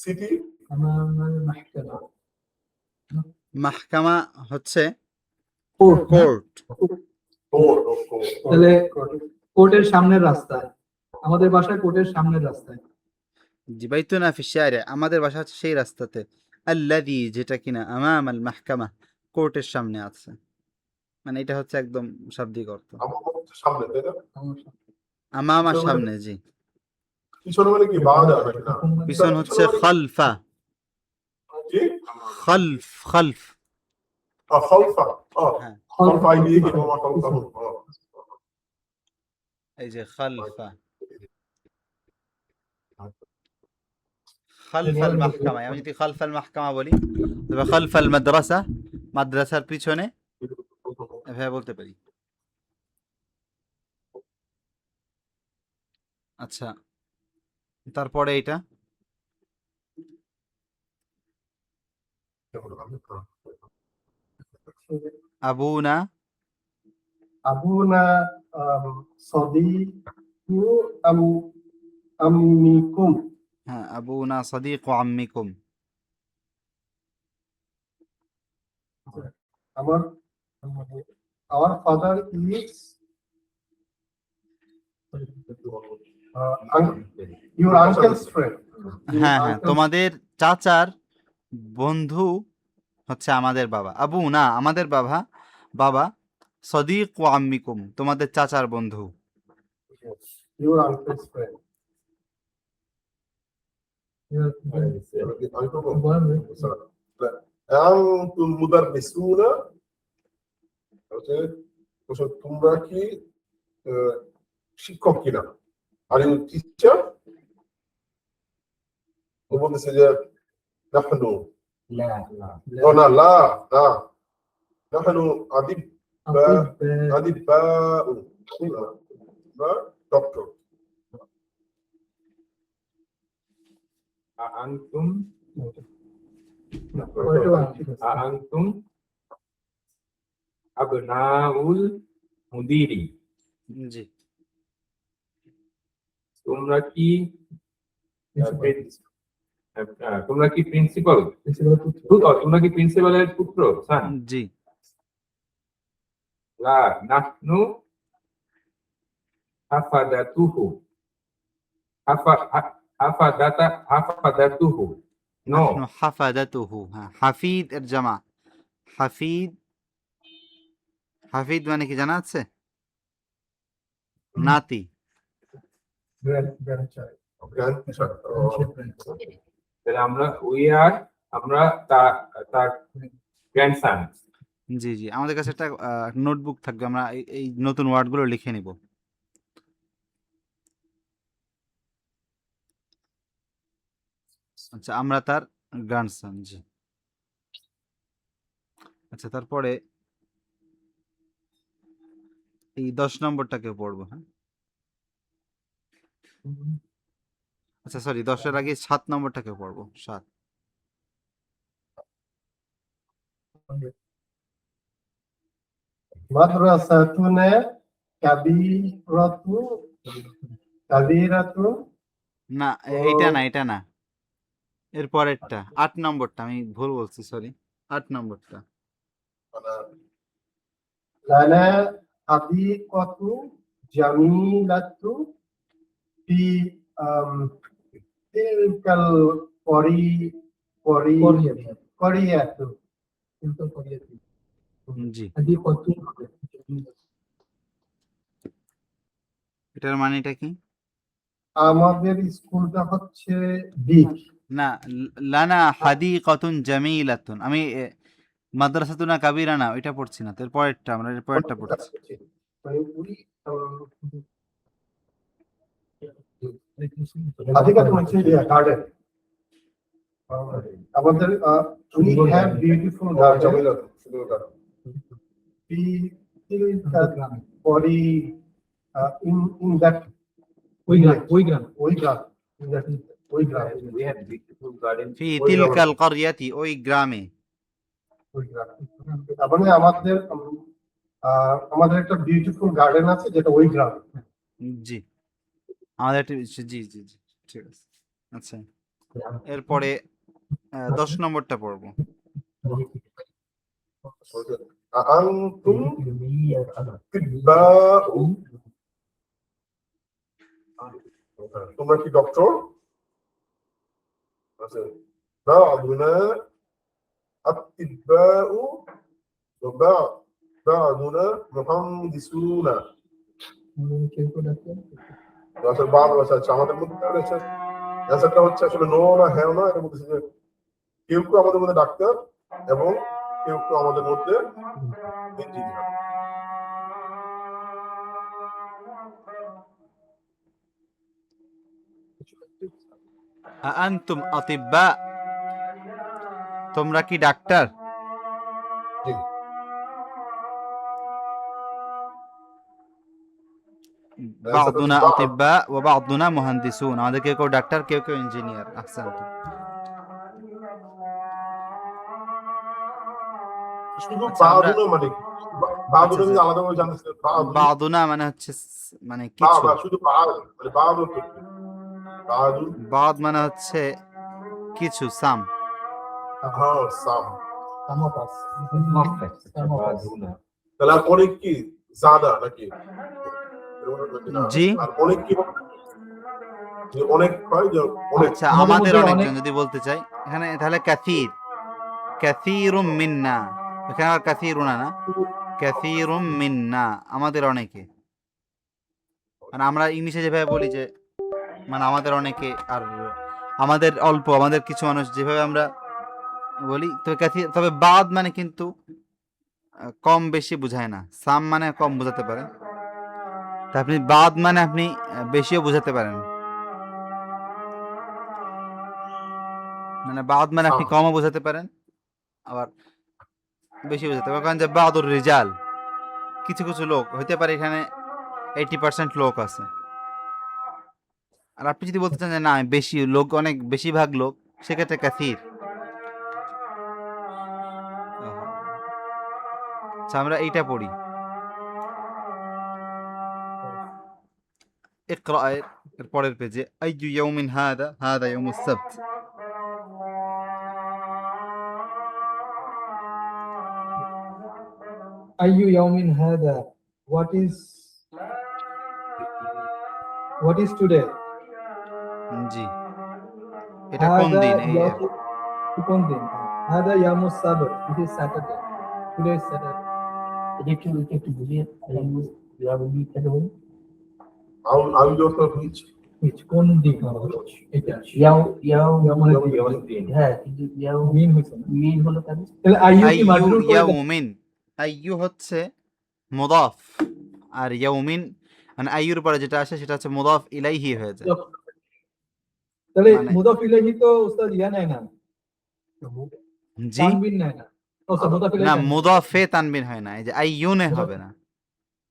সিটি। মাহকামা মাহকামা হচ্ছে কোর্ট। কোর্ট। তাহলে কোর্টের সামনের রাস্তায়, আমাদের বাসা কোর্টের সামনের রাস্তায়। জি, বাইতুনা ফি শারি'a, আমাদের বাসা হচ্ছে সেই রাস্তাতে, আল্লাযী, যেটা কিনা আমাম আল মাহকামা, কোর্টের সামনে আছে। মানে এটা হচ্ছে একদম শাব্দিক অর্থ। সামনে, তাই না? আমামার সামনে, জি। পিছনে মানে কি বাদা নাকি না? পিছন হচ্ছে খালফা। কি? খালফ, খালফ। খালফা। হ্যাঁ, খালফা দিয়ে কি তোমার খালফা? এই যে খালফা, খালফাল মাহকামা। আমি যদি খালফাল মাহকামা বলি, তবে খালফাল মাদ্রাসা, মাদ্রাসার পিছনে, এভাবে বলতে পারি। আচ্ছা, তারপরে এটা আবুনা, আবুনা সাদিকু আম্মিকুম। হ্যাঁ, আবুনা সাদিক ও আম্মিকুম। আমার our father is your uncle's friend. হ্যাঁ হ্যাঁ, তোমাদের চাচার বন্ধু হচ্ছে আমাদের বাবা। আবু না, আমাদের বাবা, বাবা সদিক ও আম্মিকুম, তোমাদের চাচার বন্ধু। Your uncle's friend. আনতুল মুদাররিসুনা, তোমরা কি শিক্ষক কিনা? Are you teacher? ও বলতেছে যে নাহনু, لا না লা না, নাহনু আদিব্বা ডক্টর। أأنتم أأنتم أبناء المدير জি। তোমরা কি প্রিন্সিপাল? তোমরা কি প্রিন্সিপালের পুত্র? সান? জি। লা নাহনু হাফাদাতুহু। হাফাদাতুহু। নো, নাহনু হাফাদাতুহু। হ্যাঁ, হাফিদ এর জামা। হাফিদ, হাফিদ মানে কি জানা আছে? নাতি। Grandchild. তাহলে আমরা তার গ্র্যান্ডসন। জি জি, আমাদের কাছে একটা নোটবুক থাকবে, আমরা এই নতুন ওয়ার্ডগুলো লিখে নিব। আচ্ছা, আমরা তার গ্র্যান্ডসন। জি। আচ্ছা, তারপরে এই 10 নম্বরটাকে পড়বো। হ্যাঁ, আচ্ছা সরি, 10-এর আগে 7 নম্বরটাকে পড়বো। 7। মাদ্রাসাতুনা কাবীরাতু। না, এইটা না, এটা না, এর পরেরটা 8 নম্বরটা, আমি ভুল বলছি, সরি। 8 নম্বরটা। লানা হাদিকাতু জামিলাতু ফি তিলকাল করিয়াতু। জি, এটার মানেটা কি? আমাদের স্কুলটা হচ্ছে বিগ। না, লানা হাদিকাতুন জামিলাতুন। আমি মাদ্রাসাতুনা কাবিরা না ওইটা পড়ছি না, তো এর পরেরটা আমরা এর পরেরটা পড়ছি। মানে উনি হাদিকাতুন হচ্ছে গার্ডেন। আমাদের we have beautiful garden. Jamila শুধু গান। We feel that body in that ওই গ্রাম ওই গ্রাম in that ওই গ্রাম We have beautiful garden. ফি তিলকাল ক্বরিয়াতি, ওই গ্রামে। ওই গ্রাম। তার মানে আমাদের একটা বিউটিফুল গার্ডেন আছে যেটা ওই গ্রাম। জি, আমাদের একটা জি জি জি ঠিক আছে। আচ্ছা, এরপরে 10 নম্বরটা পড়বো। আনতুম তিব্বাউ, তোমরা কি ডক্টর? আচ্ছা, বা'দুনা আত-তিব্বাউ ওয়া বা'দুনা মুহান্দিসুনা। আচ্ছা, আচ্ছা, আমাদের মধ্যে অ্যান্সারটা হচ্ছে আসলে নো না হ্যাঁ না, এটা বলতেছে যে কেউ কেউ আমাদের মধ্যে ডাক্তার এবং কেউ কেউ আমাদের মধ্যে ইঞ্জিনিয়ার। আনতুম আতিব্বা, তোমরা কি ডাক্তার? জি। বা'দুনা আতিব্বা ওয়া বা'দুনা মুহান্দিসুন, আমাদের কেউ কেউ ডাক্তার কেউ কেউ ইঞ্জিনিয়ার। আহসানতুম। শুধু আচ্ছা, আমরা- বা'দুনা মানে কি? বা'দুনা কিন্তু আলাদাভাবে জানতে বা'দুনা মানে হচ্ছে মানে কিছু, শুধু মানে বা'দুন তো কি? বা'দুন বাদ মানে হচ্ছে কিছু, সাম। হ্যাঁ সাম। Baduna. তাহলে আর অনেক কি জাদা নাকি? জি। আর অনেক কি যে অনেক হয় যে অনেক। আচ্ছা, আমাদের আমাদের মধ্যে অনেকজন অনেক- যদি বলতে চাই এখানে, তাহলে কাসীর, কাসীরুম মিন্না, এখানে আর কাসীরুনা না, কাসীরুম মিন্না, আমাদের অনেকে। মানে আমরা ইংলিশে যেভাবে বলি যে মানে আমাদের অনেকে আর আমাদের অল্প, আমাদের কিছু মানুষ, যেভাবে আমরা বলি, তো কাসীর, তবে বাদ মানে কিন্তু কম বেশি বোঝায় না। সাম মানে কম বোঝাতে পারে, তা আপনি বাদ মানে আপনি বেশিও বোঝাতে পারেন। মানে বাদ মানে আপনি কমও বোঝাতে পারেন, আবার বেশি বোঝাতে পারেন। কারণ যে বাদুর রিজাল, কিছু কিছু লোক হইতে পারে এখানে 80% লোক আছে, আর আপনি যদি বলতে চান যে না বেশি লোক, অনেক বেশিরভাগ লোক, সেক্ষেত্রে কাসীর। আচ্ছা, আমরা এইটা পড়ি। ইকরা এর পরের পেজে, আইয়ু ইয়াউমিন হাদা, হাদা ইয়াউমুস সাবত। আইয়ু ইয়াউমিন হাদা, what is today? জি, এটা কোন দিন? এই কোন দিন? হাদা ইয়াউমুস সাবত, it is Saturday, today is Saturday. একটু বুঝিয়ে বলি। আমি যখন হয়েছি Which কোন দিন? এটা Yawmuddin. হ্যাঁ, কিন্তু মিন হইছে না, মিন হলো কেন? তাহলে আইয়ু কি আইয়ু মাজরুর করে দাও? ইয়াউমিন, আইয়ু হচ্ছে মুদাফ, আর ইয়াউমিন মানে আইয়ুর পরে যেটা আসে সেটা হচ্ছে মুদাফ ইলাইহি হয়ে যায়। তাহলে মানে- মুদাফ ইলাইহি তো উস্তাদ ইয়া নেয় না, জি তানবিন নেয় না। ও স্যার মুদাফ না, ইলাইহি মুদাফে তানবিন হয় না, এই যে আইয়ুনে হবে না।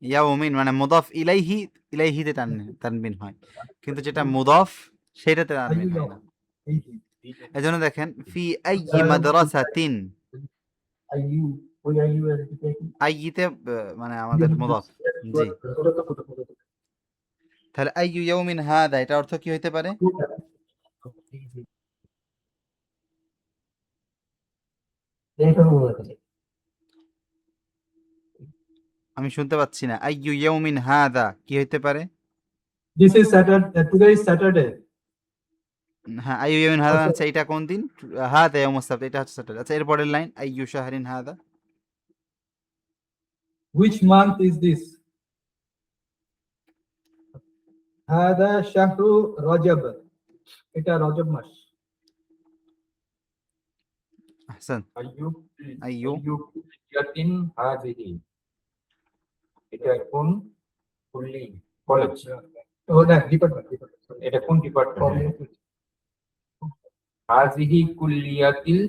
ইয়াউমিন মানে মুদাফ ইলাইহি, ইলাইহিতে তানবিন হয়, কিন্তু যেটা মুদাফ সেটাতে তানবিন হয় না। এজন্য দেখেন, ফি আইয়ি মাদ্রাসাতিন, আইয়ু, ওই আইয়ু এর কি? আইয়িতে মানে আমাদের মুদাফ। জি, তাহলে আইয়ু ইয়াউমিন হাদা, এটা অর্থ কি হইতে পারে? এইটা হলো তাহলে। আমি শুনতে পাচ্ছি না। আইয়ু ইয়াউমিন হাদা কি হইতে পারে? This is Saturday, today is Saturday. হ্যাঁ, আইয়ু ইয়াউমিন হাদা আচ্ছা, এটা কোন দিন? হাদা ইয়াউমুস সাবত, এটা হচ্ছে স্যাটারডে। আচ্ছা, এর পরের লাইন, আইয়ু শাহরিন হাদা, Which month is this? هذا شهر رجب এটা রজব মাস আহসান। আইয়ু আইয়ু আইয়ু কুল্লিয়াতিন হাযিহি, এটা কোন কুল্লি কলেজ, ও না ডিপার্টমেন্ট এটা কোন ডিপার্টমেন্ট? হাযিহি কুল্লিয়াতিল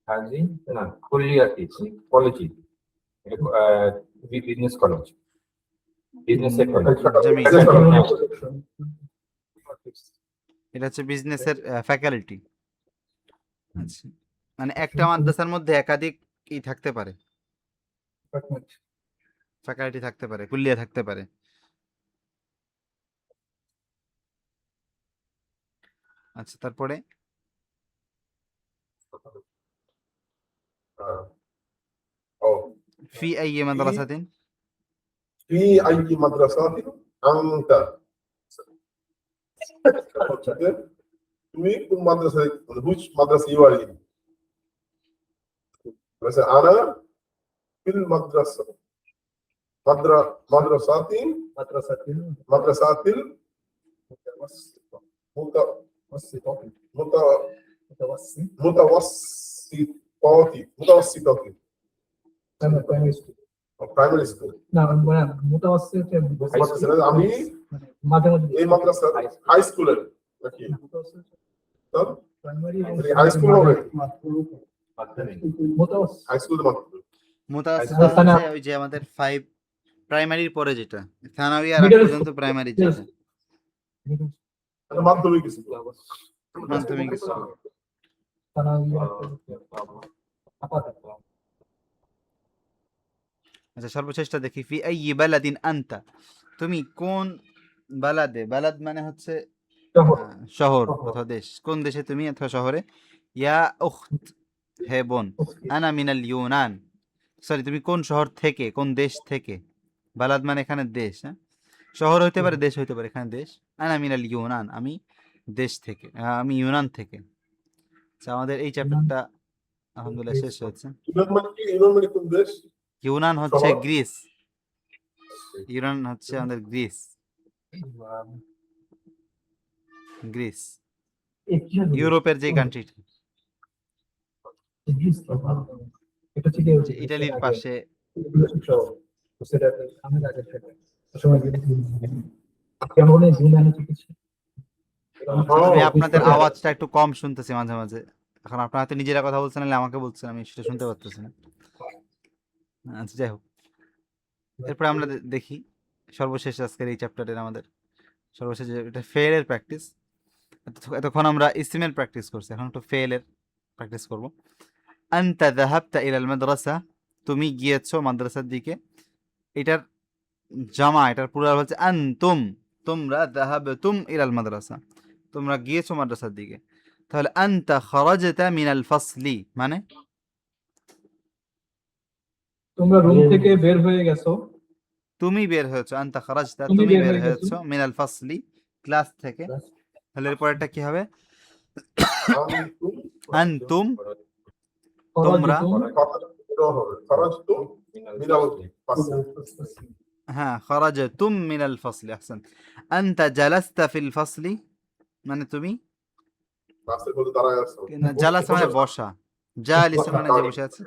হাযি না কুল্লিয়াতি কলেজ, এটা business college, business college. Jamil. এটা হচ্ছে বিজনেসের ফ্যাকাল্টি। আচ্ছা, মানে একটা মাদ্রাসার মধ্যে একাধিক ই থাকতে পারে, ফ্যাকাল্টি থাকতে পারে, কুল্লিয়া থাকতে পারে। আচ্ছা, তারপরে ও ফি আইয়ি মাদ্রাসাতিন, في أي مدرسة أنت তুমি কোন মাদ্রাসায় which madrasa you are in مثلا أنا في المدرسة مدرسات مدرسات متوسطات primary school না মানে মুতাওয়াসসিত মাদ্রাসা আমি মাঝে মাঝে এই মাদ্রাসা হাই স্কুলের নাকি প্রাইমারি হাই স্কুল হবে মুতাওয়াসসিত হাই স্কুল মুতাওয়াসসিত থানা। হচ্ছে ওই যে আমাদের 5 প্রাইমারির পরে যেটা, থানাওয়ি আর আগ Middle পর্যন্ত প্রাইমারি যেটা, মাধ্যমিক স্কুল মাধ্যমিক স্কুল। আচ্ছা, সর্বশেষটা দেখি, ফি আইয়ি বালাদিন আনতা, তুমি কোন বালাদে, বালাদ মানে হচ্ছে শহর অথবা দেশ, কোন দেশে তুমি অথবা শহরে, ইয়া উখত হে বোন, আনা মিনাল ইউনান, সরি তুমি কোন শহর থেকে, কোন দেশ থেকে, বালাদ মানে এখানে দেশ, হ্যাঁ শহর হইতে পারে দেশ হইতে পারে, এখানে দেশ, আনা মিনাল ইউনান আমি দেশ থেকে, আমি ইউনান থেকে। আচ্ছা, আমাদের এই চ্যাপ্টারটা আলহামদুলিল্লাহ শেষ হয়েছে। ইউনান মানে কোন দেশ? ইউনান হচ্ছে শহর? গ্রিস, ইউনান হচ্ছে আমাদের গ্রিস, গ্রিস ইউরোপের যে কান্ট্রিটা, এটা ঠিক আছে ইটালির পাশে। আমি আপনাদের আওয়াজটা একটু কম শুনতেছি মাঝে মাঝে, এখন আপনারা হয়তো নিজেরা কথা বলছেন নাহলে আমাকে বলছেন, আমি সেটা শুনতে পারতেছি না। আচ্ছা, যাই হোক, এরপরে আমরা দেখি সর্বশেষ আজকের এই চ্যাপ্টারের আমাদের সর্বশেষ এটা ফেলের প্র্যাকটিস। এতক্ষণ আমরা ইসমের প্র্যাকটিস করছি, এখন একটু ফেলের প্র্যাকটিস করব। আনতা যাহাবতা ইলাল মাদ্রাসা, তুমি গিয়েছো মাদ্রাসার দিকে, এটার জামা, এটার প্লুরাল হচ্ছে আনতুম, তোমরা, যাহাবতুম ইলাল মাদ্রাসা, তোমরা গিয়েছো মাদ্রাসার দিকে। তাহলে আনতা খারাজতা মিনাল ফাসলি মানে তোমরা রুম থেকে বের হয়ে গেছো, তুমি বের হয়েছো, আনতা খারাজতা তুমি তুমি বের বের হয়ে গেছো। হয়েছো, মিনাল ফাসলি ক্লাস থেকে। তাহলে এর পরেরটা কি হবে? আনতুম তোমরা, খরচতুম মিনাল হ্যাঁ খারাজতুম মিনাল ফাসলি, আহসান। আনতা জালাস্তা ফিল ফাসলি মানে তুমি, ক্লাসে বলতে দাঁড়ায় আছো জালাস মানে বসা, জালিস মানে যে বসে আছে,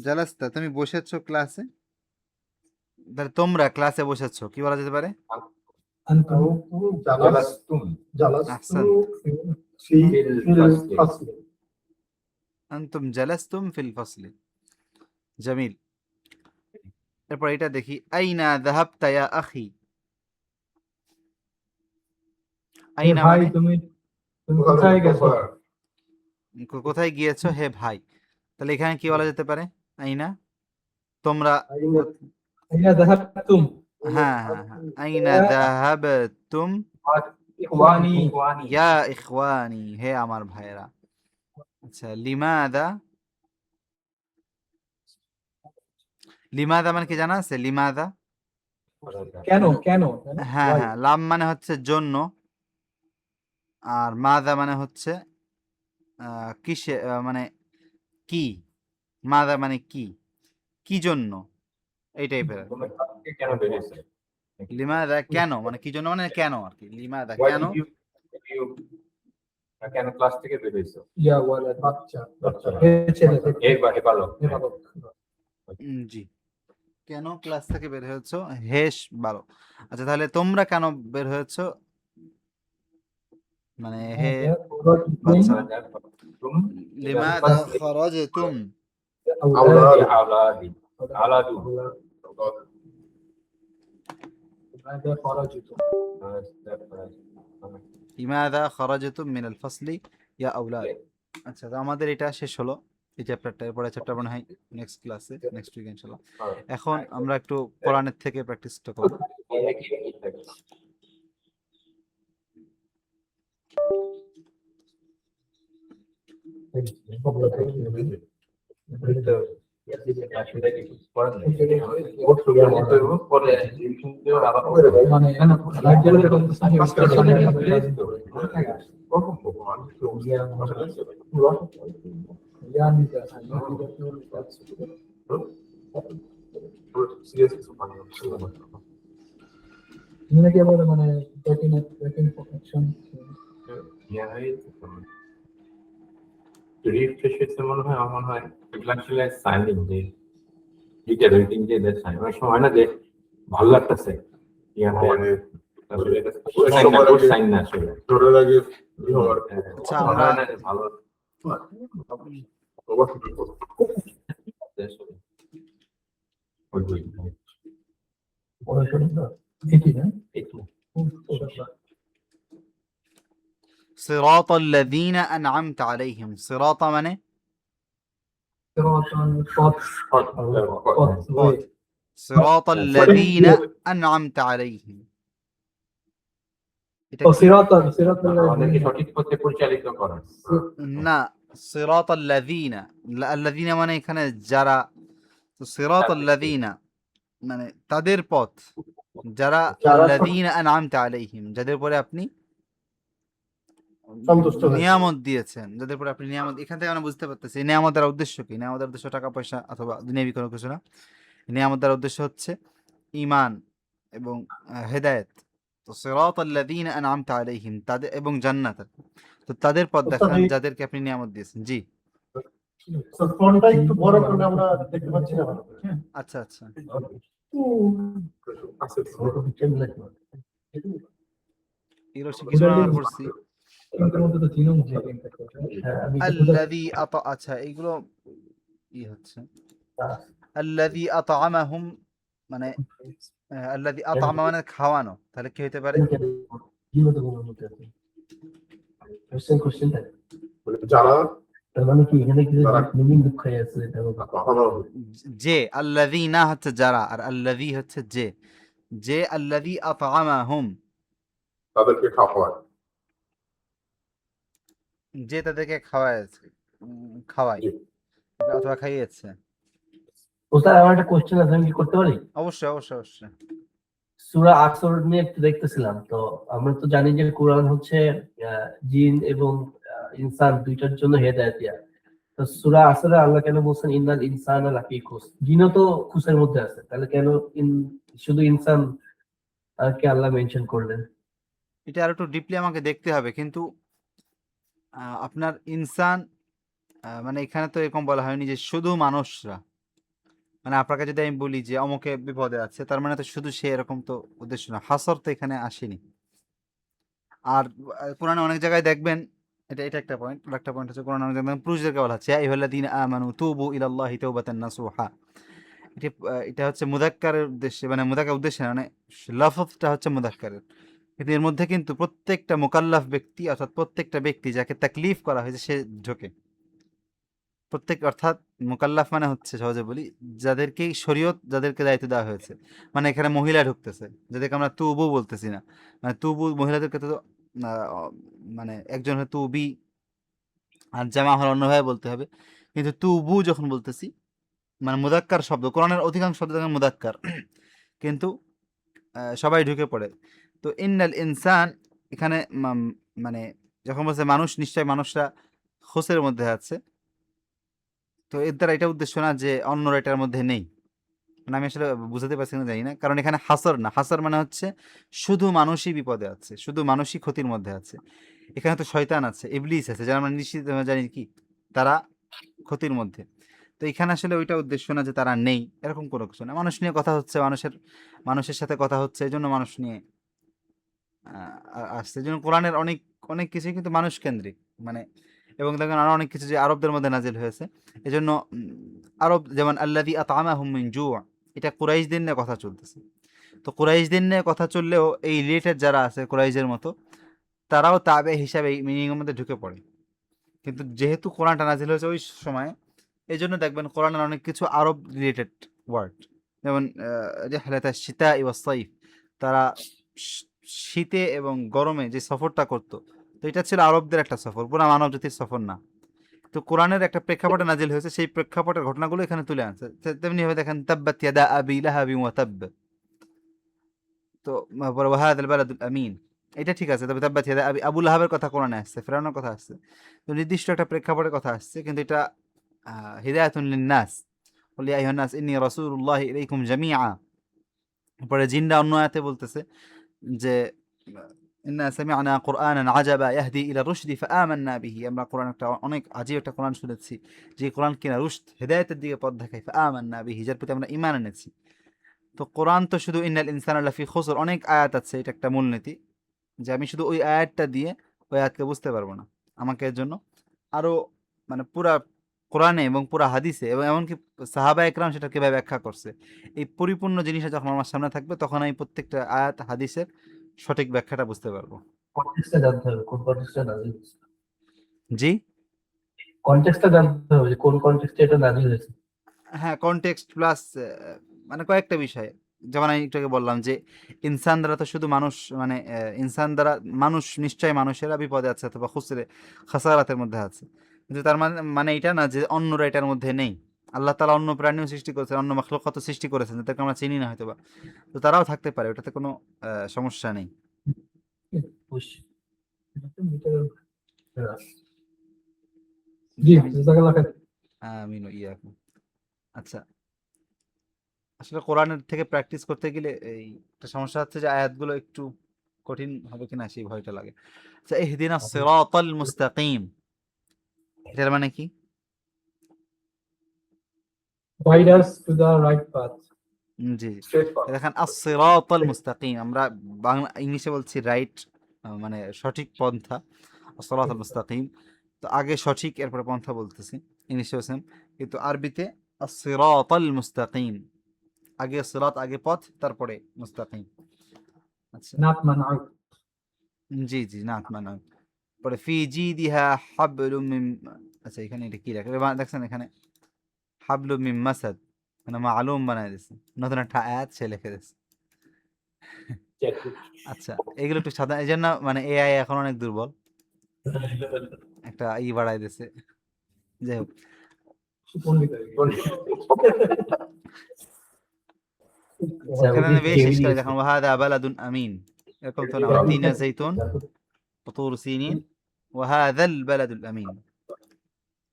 জালাস্তা তুমি বসেছো ক্লাসে, তাহলে তোমরা ক্লাসে বসেছো, কি বলা যেতে পারে? আনতুম জালাস্তুম আহসান, ফিল ফাসলি। আনতুম জালাস্তুম ফিল ফাসলি, জামিল। এরপর এটা দেখি, আইনা যাহাবতা ইয়া আখি, আইনা ভাই মানে তুমি তুমি কোথায় গেছো? কোথায় গিয়েছো হে ভাই, তাহলে এখানে কি বলা যেতে পারে? আইনা তোমরা, আইনা যাহাবতুম, হ্যাঁ হ্যাঁ হ্যাঁ, আইনা যাহাবতুম ইখওয়ানি ইয়া ইখওয়ানি, হে আমার ভাইরা। আচ্ছা, লিমাদা, লিমাদা মানে কি জানা আছে? লিমাদা, কেন কেন হ্যাঁ হ্যাঁ, লাম মানে হচ্ছে জন্য, আর মাদা মানে হচ্ছে কিসে, মানে কি, মাদা মানে কি, কি জন্য, এই টাইপের। কেন বেরিয়েছে? লিমাদা কেন, মানে কি জন্য, মানে কেন আর কি, লিমাদা Why কেন। did you কেন ক্লাস থেকে বের হয়েছো? ইয়া ওয়ালাদ বাচ্চা বাচ্চা হে ছেলে এই বা হে ভালো। হে বালক। জি, কেন ক্লাস থেকে বের হয়েছো, হেশ ভালো। আচ্ছা তাহলে তোমরা কেন বের হয়েছো, মানে হে বাচ্চা, লিমাদা খরাজতুম, أولاد আওলাদি আওলাদু هذا خرجت লিমাদা খরাজতুম মিনাল ফাসলি ইয়া আওলাদ। আচ্ছা তো আমাদের এটা শেষ হলো এই চ্যাপ্টারটা, এরপরে চ্যাপ্টার মনে হয় নেক্সট ক্লাসে, নেক্সট উইক ইনশাআল্লাহ। এখন আমরা একটু কোরআনের থেকে প্র্যাকটিসটা করব। মানে রাজ্যের কথা কি বলে মানে ব্রেকিং অ্যাকশন রিফ্রেশের মনে হয় আমার হয় এগুলা আসলে সাইনিং যে এটা রেটিং যে দেয় সাইন অনেক সময় না যে ভালো লাগতেছে মানে আসলে এটা সবার আগে সাইন না আসলে ধরে লাগে হওয়ার আচ্ছা আমরা ভালো আসলে ওই পড়াশোনা দেখি না একটু صراط الذين أنعمت عليهم، صراط মানে صراط الذين أنعمت عليهم, এটা কি? আমাদেরকে সঠিক পথে পরিচালিত করা না, صراط الذين, الذين মানে এখানে যারা, তো صراط الذين মানে তাদের পথ, যারা الذين أنعمت عليهم যাদের উপরে আপনি সন্তুষ্ট হয়েছেন। নিয়ামত দিয়েছেন, যাদের উপরে আপনি নিয়ামত, এখান থেকে আমরা বুঝতে পারতেছি নিয়ামত দ্বারা উদ্দেশ্য কি। নিয়ামত দ্বারা উদ্দেশ্য টাকা পয়সা অথবা দুনিয়াবি কোনো কিছু না। নিয়ামত দ্বারা উদ্দেশ্য হচ্ছে ঈমান এবং হেদায়েত। তো সিরাত আল্লাযীনা আন'আমতা আলাইহিম, তাদের এবং জান্নাত, তো তাদের পথ দেখান যাদেরকে আপনি নিয়ামত দিয়েছেন। জি ফোনটা একটু বড় করলে আমরা দেখতে পাচ্ছি না ভালো করে। আচ্ছা আচ্ছা, এগুলো কিছু আমরা পড়ছি। আল্লাযী আচ্ছা এইগুলো ই হচ্ছে আল্লাযী আত'আমাহুম, মানে আল্লাযী আত'আমা মানে খাওয়ানো, তাহলে কি হতে পারে? যারা যে, আল্লাযীনা হচ্ছে যারা, আর আল্লাযী হচ্ছে যে, যে আল্লাযী আত'আমাহুম তাদেরকে খাওয়ায়, যে তাদেরকে খাওয়াইছে, খাওয়ায় অথবা খাইয়েছে। ওস্তাদ আমার একটা কোশ্চেন আছে, আমি কি করতে পারি? অবশ্যই অবশ্যই অবশ্যই। সূরা আসর নিয়ে একটু দেখতেছিলাম, তো আমরা তো জানি যে কোরআন হচ্ছে জিন এবং ইনসান দুইটার জন্য হেদায়েত দেয়া। তো সূরা আসরে আল্লাহ কেন বলছেন ইন্নাল ইনসানা লাফি খুস? জিনও তো খুসের মধ্যে আছে, তাহলে কেন শুধু ইনসান কে আল্লাহ মেনশন করলেন? এটা আর একটু ডিপলি আমাকে দেখতে হবে, কিন্তু আপনার ইনসান মানে এখানে তো এরকম বলা হয়নি যে শুধু মানুষরা, মানে আপনাকে যদি আমি বলি যে অমুকে বিপদে আছে, তার মানে তো শুধু সে, এরকম তো উদ্দেশ্য না। হাসর তো এখানে আসেনি। আর কোরআনে অনেক জায়গায় দেখবেন, এটা এটা একটা পয়েন্ট। আর একটা পয়েন্ট হচ্ছে কোরআনে অনেক জায়গায় পুরুষদেরকে বলা হচ্ছে ইয়া আইয়ুহাল্লাযীনা আমানু তুবু ইলাল্লাহি তাওবাতান নাসুহা। এটা এটা হচ্ছে মুযাক্কারের উদ্দেশ্যে, মানে মুযাক্কার উদ্দেশ্যে না, মানে লফজটা হচ্ছে মুযাক্কারের, কিন্তু এর মধ্যে কিন্তু প্রত্যেকটা মুকাল্লাফ ব্যক্তি, অর্থাৎ প্রত্যেকটা ব্যক্তি যাকে তাকলিফ করা হয়েছে সে ঢোকে। প্রত্যেক, অর্থাৎ মুকাল্লাফ মানে হচ্ছে সহজে বলি যাদেরকে শরীয়ত, যাদেরকে দায়িত্ব দেওয়া হয়েছে, মানে এখানে মহিলা ঢুকতেছে, যাদেরকে আমরা তুবু বলতেছি না, মানে তুবু মহিলাদের ক্ষেত্রে তো মানে একজন হয় তুবি আর জামা হল অন্যভাবে বলতে হবে, কিন্তু তুবু যখন বলতেছি মানে মুযাক্কার শব্দ, কোরআনের অধিকাংশ শব্দ দেখেন মুযাক্কার, কিন্তু সবাই ঢুকে পড়ে। তো ইন্নাল ইনসান এখানে মানে যখন বলছে মানুষ, নিশ্চয় মানুষরা খুসের মধ্যে আছে, তো এর দ্বারা এটা উদ্দেশ্য না যে অন্যরা এটার মধ্যে নেই। মানে আমি আসলে বুঝাতে পারছি না জানি না, কারণ এখানে হাসর না, হাসর মানে হচ্ছে শুধু মানুষই বিপদে আছে, শুধু মানুষই ক্ষতির মধ্যে আছে। এখানে তো শয়তান আছে, ইবলিস আছে, যারা আমরা নিশ্চিত জানি কি তারা ক্ষতির মধ্যে। তো এখানে আসলে ওইটা উদ্দেশ্য না যে তারা নেই, এরকম কোনো কিছু না। মানুষ নিয়ে কথা হচ্ছে, মানুষের সাথে কথা হচ্ছে, এই জন্য মানুষ নিয়ে আসছে। এই জন্য কোরআনের অনেক অনেক কিছুই কিন্তু মানুষ কেন্দ্রিক, মানে এবং দেখেন আরো অনেক কিছু যে আরবদের মধ্যে নাজিল হয়েছে। এজন্য আরব যেমন আল্লাযী আত'আমাহুম মিন জু', এটা কুরাইশদের নিয়ে কথা চলতেছে। তো কুরাইশদের নিয়ে কথা চললেও এই রিলেটেড যারা আছে কুরাইশের মতো, তারাও তাবে হিসাবে এই মিনিংয়ের মধ্যে ঢুকে পড়ে। কিন্তু যেহেতু কোরআনটা নাজিল হয়েছে ওই সময়, এই জন্য দেখবেন কোরআনের অনেক কিছু আরব রিলেটেড ওয়ার্ড, যেমন রিহলাতাশ শিতাই ওয়াস সাইফ, তারা শীতে এবং গরমে যে সফরটা করতো, তো এটা ছিল আরবদের একটা সফর, পুরো মানব জাতির সফর না। তো কোরআনের একটা প্রেক্ষাপটে নাজিল হয়েছে, সেই প্রেক্ষাপটের ঘটনাগুলো এখানে তুলে আনছে। তেমনি ভাবে দেখেন তাব্বাত ইয়াদা আবি লাহাবি ওয়া তাব্ব, তো পরে ওয়াহাদাল বালাদুল আমিন, এটা ঠিক আছে। তবে তাব্বাত ইয়াদা আবি, আবু লাহাবের কথা কোরআনে আসছে, ফিরআউনের কথা আসছে, তো নির্দিষ্ট একটা প্রেক্ষাপটের কথা আসছে, কিন্তু এটা হিদায়াতুন লিন-নাস, কুল ইয়া আইয়ুহান নাস ইন্নী রাসূলুল্লাহি ইলাইকুম জামিআ। পরে জিনরা অন্য আয়াতে বলতেছে যে ইন্না সামি'না কুরআনান আজাবা ইয়াহদি ইলা রুশদি ফাআমান্না বিহি, আমরা কোরআন একটা অনেক আজীব একটা কোরআন শুনেছি, যে কোরআন কিনা রুশদ হেদায়েতের দিকে পথ দেখায়, ফাআমান্না বিহি, যার প্রতি আমরা ঈমান এনেছি। তো কোরআন তো শুধু ইন্নাল ইনসানা লাফি খুসর অনেক আয়াত আছে, এটা একটা মূলনীতি যে আমি শুধু ওই আয়াতটা দিয়ে ওই আয়াতকে বুঝতে পারবো না, আমাকে এর জন্য আরো মানে পুরা কোরআনে এবং পুরা হাদিসে এবং এমনকি সাহাবা একরাম সেটা কিভাবে ব্যাখ্যা করছে, এই পরিপূর্ণ জিনিসটা যখন আমার সামনে থাকবে তখন আমি প্রত্যেকটা আয়াত হাদিসের সঠিক ব্যাখ্যাটা বুঝতে পারবো। কনটেক্সটটা জানতে হবে, কোন কনটেক্সটে নাজিল হয়েছে। জি, কনটেক্সটটা জানতে হবে যে কোন কনটেক্সটে এটা নাজিল হয়েছে। হ্যাঁ, কনটেক্সট প্লাস মানে কয়েকটা বিষয়, যেমন আমি একটু আগে বললাম যে ইনসান দ্বারা তো শুধু মানুষ, মানে ইনসান দ্বারা মানুষ, নিশ্চয় মানুষেরা বিপদে আছে অথবা খুসরে খাসারাতের মধ্যে আছে, কিন্তু তার মানে মানে এটা না যে অন্যরা এটার মধ্যে নেই। আল্লাহ তাআলা অন্য প্রাণীও সৃষ্টি করেছেন, অন্য মাখলুকাত সৃষ্টি করেছেন, যাদেরকে আমরা চিনি না হয়তো বা, তো তারাও থাকতে পারে, ওটাতে কোনো সমস্যা নেই। অবশ্যই। জি, জাযাকাল্লাহ খাইর। আমিন ওয়া ইয়াকুম। আচ্ছা, আসলে কোরআনের থেকে প্র্যাকটিস করতে গেলে এই একটা সমস্যা হচ্ছে যে আয়াতগুলো একটু কঠিন হবে কিনা সেই ভয়টা লাগে। আচ্ছা, ইহদিনাস সিরাতাল মুস্তাকিম, এটার মানে কি? Guide us to the right path. G, straight path. দেখেন আস-সিরাতাল মুস্তাকিম, আমরা বাংলা ইংলিশে বলছি রাইট, মানে সঠিক পন্থা, আস-সিরাতাল মুস্তাকিম। তো আগে সঠিক এরপরে পন্থা বলতেছি, ইংলিশে সেম, কিন্তু আরবিতে আস-সিরাতাল মুস্তাকিম, আগে সিরাত, আগে পথ, তারপরে মুস্তাকিম। আচ্ছা, Not man'ut. জি জি, না মানে পরে ফি জিদিহা হাবলুম মিন, আচ্ছা এখানে এটা কি লেখা দেখছেন, এখানে হাবলুম মিন মাসাদ, মানে মালুম বানাই দিছে, নতুন একটা আয়াত সে লিখে দিছে। আচ্ছা, এগুলো একটু সাধারণ, এই জন্য মানে এআই এখন অনেক দুর্বল, একটা বাড়াই দিছে। যাই হোক, এখানে বেশ ইশকাল, দেখেন ওয়াহাদা বালাদুন আমিন, এরকম তো না, তিনা জাইতুন وطور سينين وهذا البلد الأمين,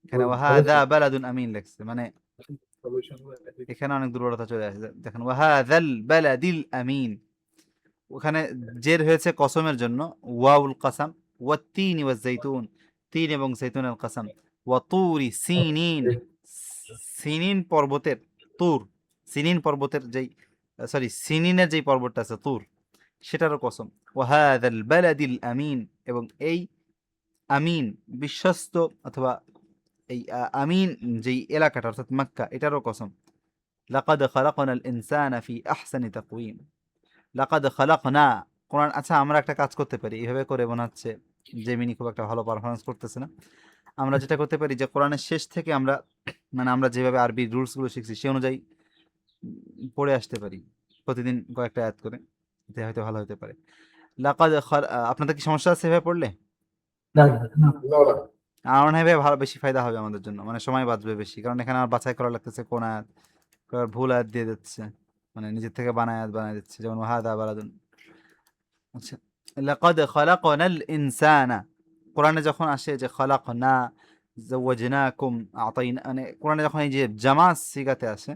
এখানে ওয়াহাদা বালাদুন আমিন লেখছে, মানে এখানে অনেক দুর্বলতা চলে আসে। দেখেন ওয়াহাদাল বালাদিল আমিন, ওখানে জের হয়েছে কসমের জন্য, ওয়াউল কাসাম, ওয়াত্তিনি ওয়াজ্জাইতুন, তিন এবং জাইতুনের কাসাম, ওয়াতুরি সিনিন, সিনিন পর্বতের, তুর, সিনিন পর্বতের যেই, সরি সিনিনের যেই পর্বতটা আছে তুর, সেটারও কসম, ওয়াহাদাল বালাদিল আমিন, এবং এই আমিন বিশ্বস্ত অথবা এই আমিন যেই এলাকাটা অর্থাৎ মক্কা, এটারও কসম। লাকাদ খালাকনাল ইনসানা ফি আহসানি তাকওয়িম, লাকাদ খালাকনা, কোরআন, আচ্ছা আমরা একটা কাজ করতে পারি, এইভাবে করে মনে হচ্ছে জেমিনি খুব একটা ভালো পারফরমেন্স করতেছে না। আমরা যেটা করতে পারি যে কোরআনের শেষ থেকে আমরা, মানে আমরা যেভাবে আরবি রুলসগুলো শিখছি সে অনুযায়ী পড়ে আসতে পারি প্রতিদিন কয়েকটা আয়াত করে, এতে হয়তো ভালো হতে পারে। লাকাদ আপনাদের কি সমস্যা আছে এভাবে পড়লে? না, না না, আমার মনে হয় ভাই ভালো, বেশি ফায়দা হবে আমাদের জন্য, মানে সময় বাঁচবে বেশি, কারণ এখানে আমার বাছাই করা লাগতেছে কোন আয়াত, ভুল আয়াত দিয়ে দিচ্ছে, মানে নিজের থেকে বানায় আয়াত বানায় দিচ্ছে, যেমন ওয়াহাদা বালাদুন। আচ্ছা, লাকাদ খালাকনাল ইনসানা, কোরআনে যখন আসে যে খালাকনা, যাওয়াজনাকুম, আতাইনা, মানে কোরআনে যখন এই যে জামা সিগাতে আসে,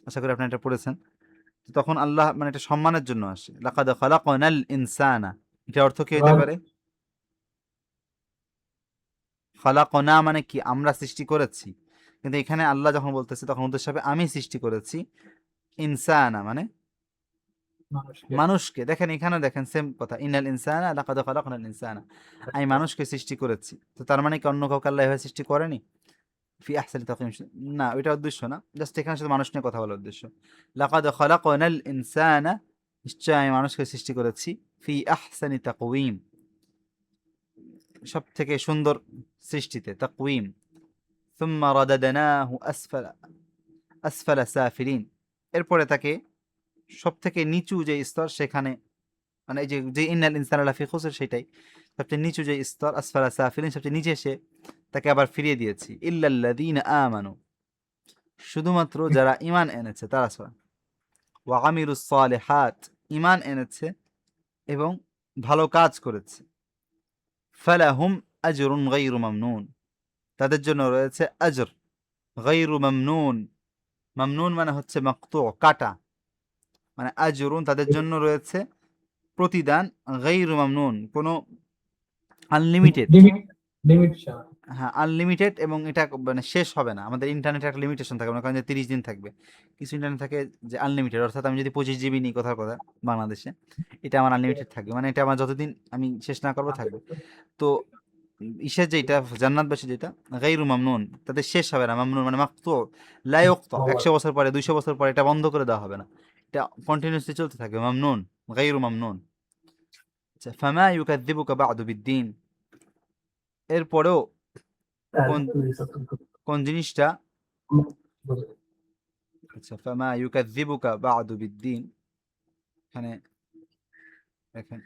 আশা করি আপনি এটা পড়েছেন। তো তখন আল্লাহ মানে এটা সম্মানের জন্য আসে, লাকাদ খালাকনাল ইনসানা, এটা অর্থ কি হতে Right. পারে? খালাকনা মানে কি, আমরা সৃষ্টি করেছি, কিন্তু এখানে আল্লাহ যখন বলতেছে তখন উদ্দেশ্য হবে আমি সৃষ্টি করেছি। ইনসানা মানে মানুষকে। মানুষকে। দেখেন এখানে দেখেন সেম কথা, ইনাল ইনসানা লাকাদ খালাকনাল ইনসানা, আমি মানুষকে সৃষ্টি করেছি। তো তার মানে কি অন্য কাউকে আল্লাহ এভাবে সৃষ্টি করেনি? ফি আহসানি তাকওয়িম, না ওইটা উদ্দেশ্য না, জাস্ট এখানে শুধু মানুষ নিয়ে কথা বলার উদ্দেশ্য। লাকাদ খালাকনাল ইনসানা, নিশ্চয় আমি মানুষকে সৃষ্টি করেছি, ফি আহসানি তাকওয়িম, সব থেকে সুন্দর সৃষ্টিতে, তাকওয়িম। সুম্মা রাদাদনাহু আসফালা সাফিলিন, এরপরে তাকে সব থেকে নিচু যে স্তর সেখানে, মানে এই যে ইন্নাল ইনসানা লাফি খুসর, সেটাই সবচেয়ে নিচু যে স্তর, আসফালা সাফিলিন, সবচেয়ে নিচে সে তাকে আবার ফিরিয়ে দিয়েছি। ইল্লাল্লাযীনা আমানু, শুধুমাত্র যারা ঈমান এনেছে তারা ছাড়া। ওয়া আমিলুস সালিহাত, ঈমান এনেছে এবং ভালো কাজ করেছে। ফালাহুম আজরুন গায়রু মামনুন, তাদের জন্য রয়েছে আজর গায়রু মামনুন। মামনুন মানে হচ্ছে মাকতু, কাটা, মানে আজরুন তাদের জন্য রয়েছে প্রতিদান, গায়রু মামনুন কোনো আনলিমিটেড, লিমিট ছাড়া। হ্যাঁ আনলিমিটেড, এবং এটা মানে শেষ হবে না। আমাদের ইন্টারনেটে একটা লিমিটেশন থাকে, মনে করেন যে 30 দিন থাকবে, কিছু ইন্টারনেট থাকে যে আনলিমিটেড, অর্থাৎ আমি যদি 25 জিবি নিই কথার কথা বাংলাদেশে, এটা আমার আনলিমিটেড থাকবে, মানে এটা আমার যতদিন আমি শেষ না করবো থাকবে। তো ইসের যেটা জান্নাতবাসী যেটা গায়রু মামনুন, তাদের শেষ হবে না। মামনুন মানে মাকতু, লা ইউকতা, 100 বছর পরে 200 বছর পরে এটা বন্ধ করে দেওয়া হবে না, এটা কন্টিনিউয়াসলি চলতে থাকবে। মামনুন, গায়রু মামনুন। আচ্ছা, ফামা ইউকাযযিবুকা বা'দু বিদ্দীন, এরপরেও কোন- কোন জিনিসটা, আচ্ছা ফামা ইউকাযযিবুকা বা'দু বিদ্দীন, এখানে দেখেন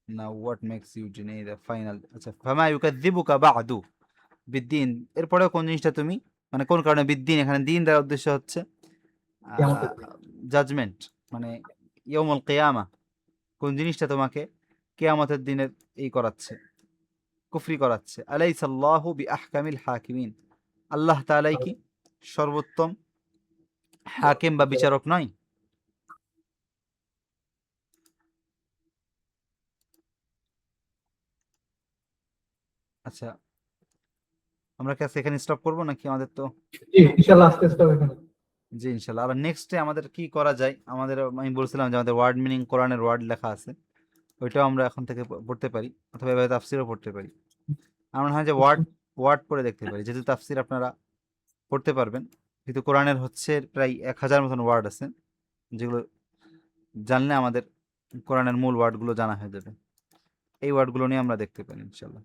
না, what makes you deny the final. আচ্ছা, ফামা ইউকাযযিবুকা বা'দু বিদ্দিন, এরপরেও কোন জিনিসটা তুমি, মানে কোন কারণে বিদ্দিন, এখানে দিন দেওয়ার উদ্দেশ্য হচ্ছে কিয়ামতের দিন। জাজমেন্ট, মানে ইয়াউমুল কিয়ামা, কোন জিনিসটা তোমাকে কিয়ামতের দিনের এই করাচ্ছে, কুফরি করাচ্ছে। আলাইসাল্লাহু বিআহকামিল হাকিমিন, আল্লাহ তাআলাই কি সর্বোত্তম হাকিম বা বিচারক নয়? আচ্ছা, আমরা কি আজকে এখানে স্টপ করবো নাকি? আমাদের তো জি, ইনশাআল্লাহ আস্তে আস্তে হবে এখানে। জি ইনশাল্লাহ। আর নেক্সটে আমাদের কি করা যায়, আমাদের আমি বলছিলাম যে আমাদের ওয়ার্ড মিনিং কোরআনের ওয়ার্ড লেখা আছে, ওইটাও আমরা এখন থেকে পড়তে পারি, অথবা এভাবে তাফসিরও পড়তে পারি। আমার মনে হয় যে ওয়ার্ড ওয়ার্ড পড়ে দেখতে পারি, যেহেতু তাফসির আপনারা পড়তে পারবেন, কিন্তু কোরআনের হচ্ছে প্রায় 1000 মতন ওয়ার্ড আছে, যেগুলো জানলে আমাদের কোরআনের মূল ওয়ার্ডগুলো জানা হয়ে যাবে। এই ওয়ার্ডগুলো নিয়ে আমরা দেখতে পারি ইনশাল্লাহ,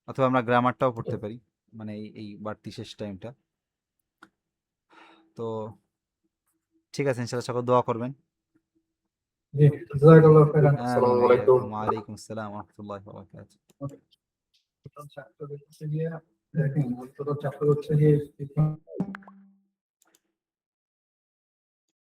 অথবা আমরা গ্রামারটাও পড়তে পারি, মানে এই বাড়তি শেষ টাইমটা। তো ঠিক আছে, ইনশাল্লাহ সকল দোয়া করবেন। জি, জাযাকাল্লাহু খাইরান। আসসালামু আলাইকুম। ওয়ালাইকুম আসসালাম ওয়া রাহমাতুল্লাহি ওয়া বারাকাতুহু। চ্যাপ্টার হচ্ছে গিয়ে দেখেন, চ্যাপ্টার হচ্ছে গিয়ে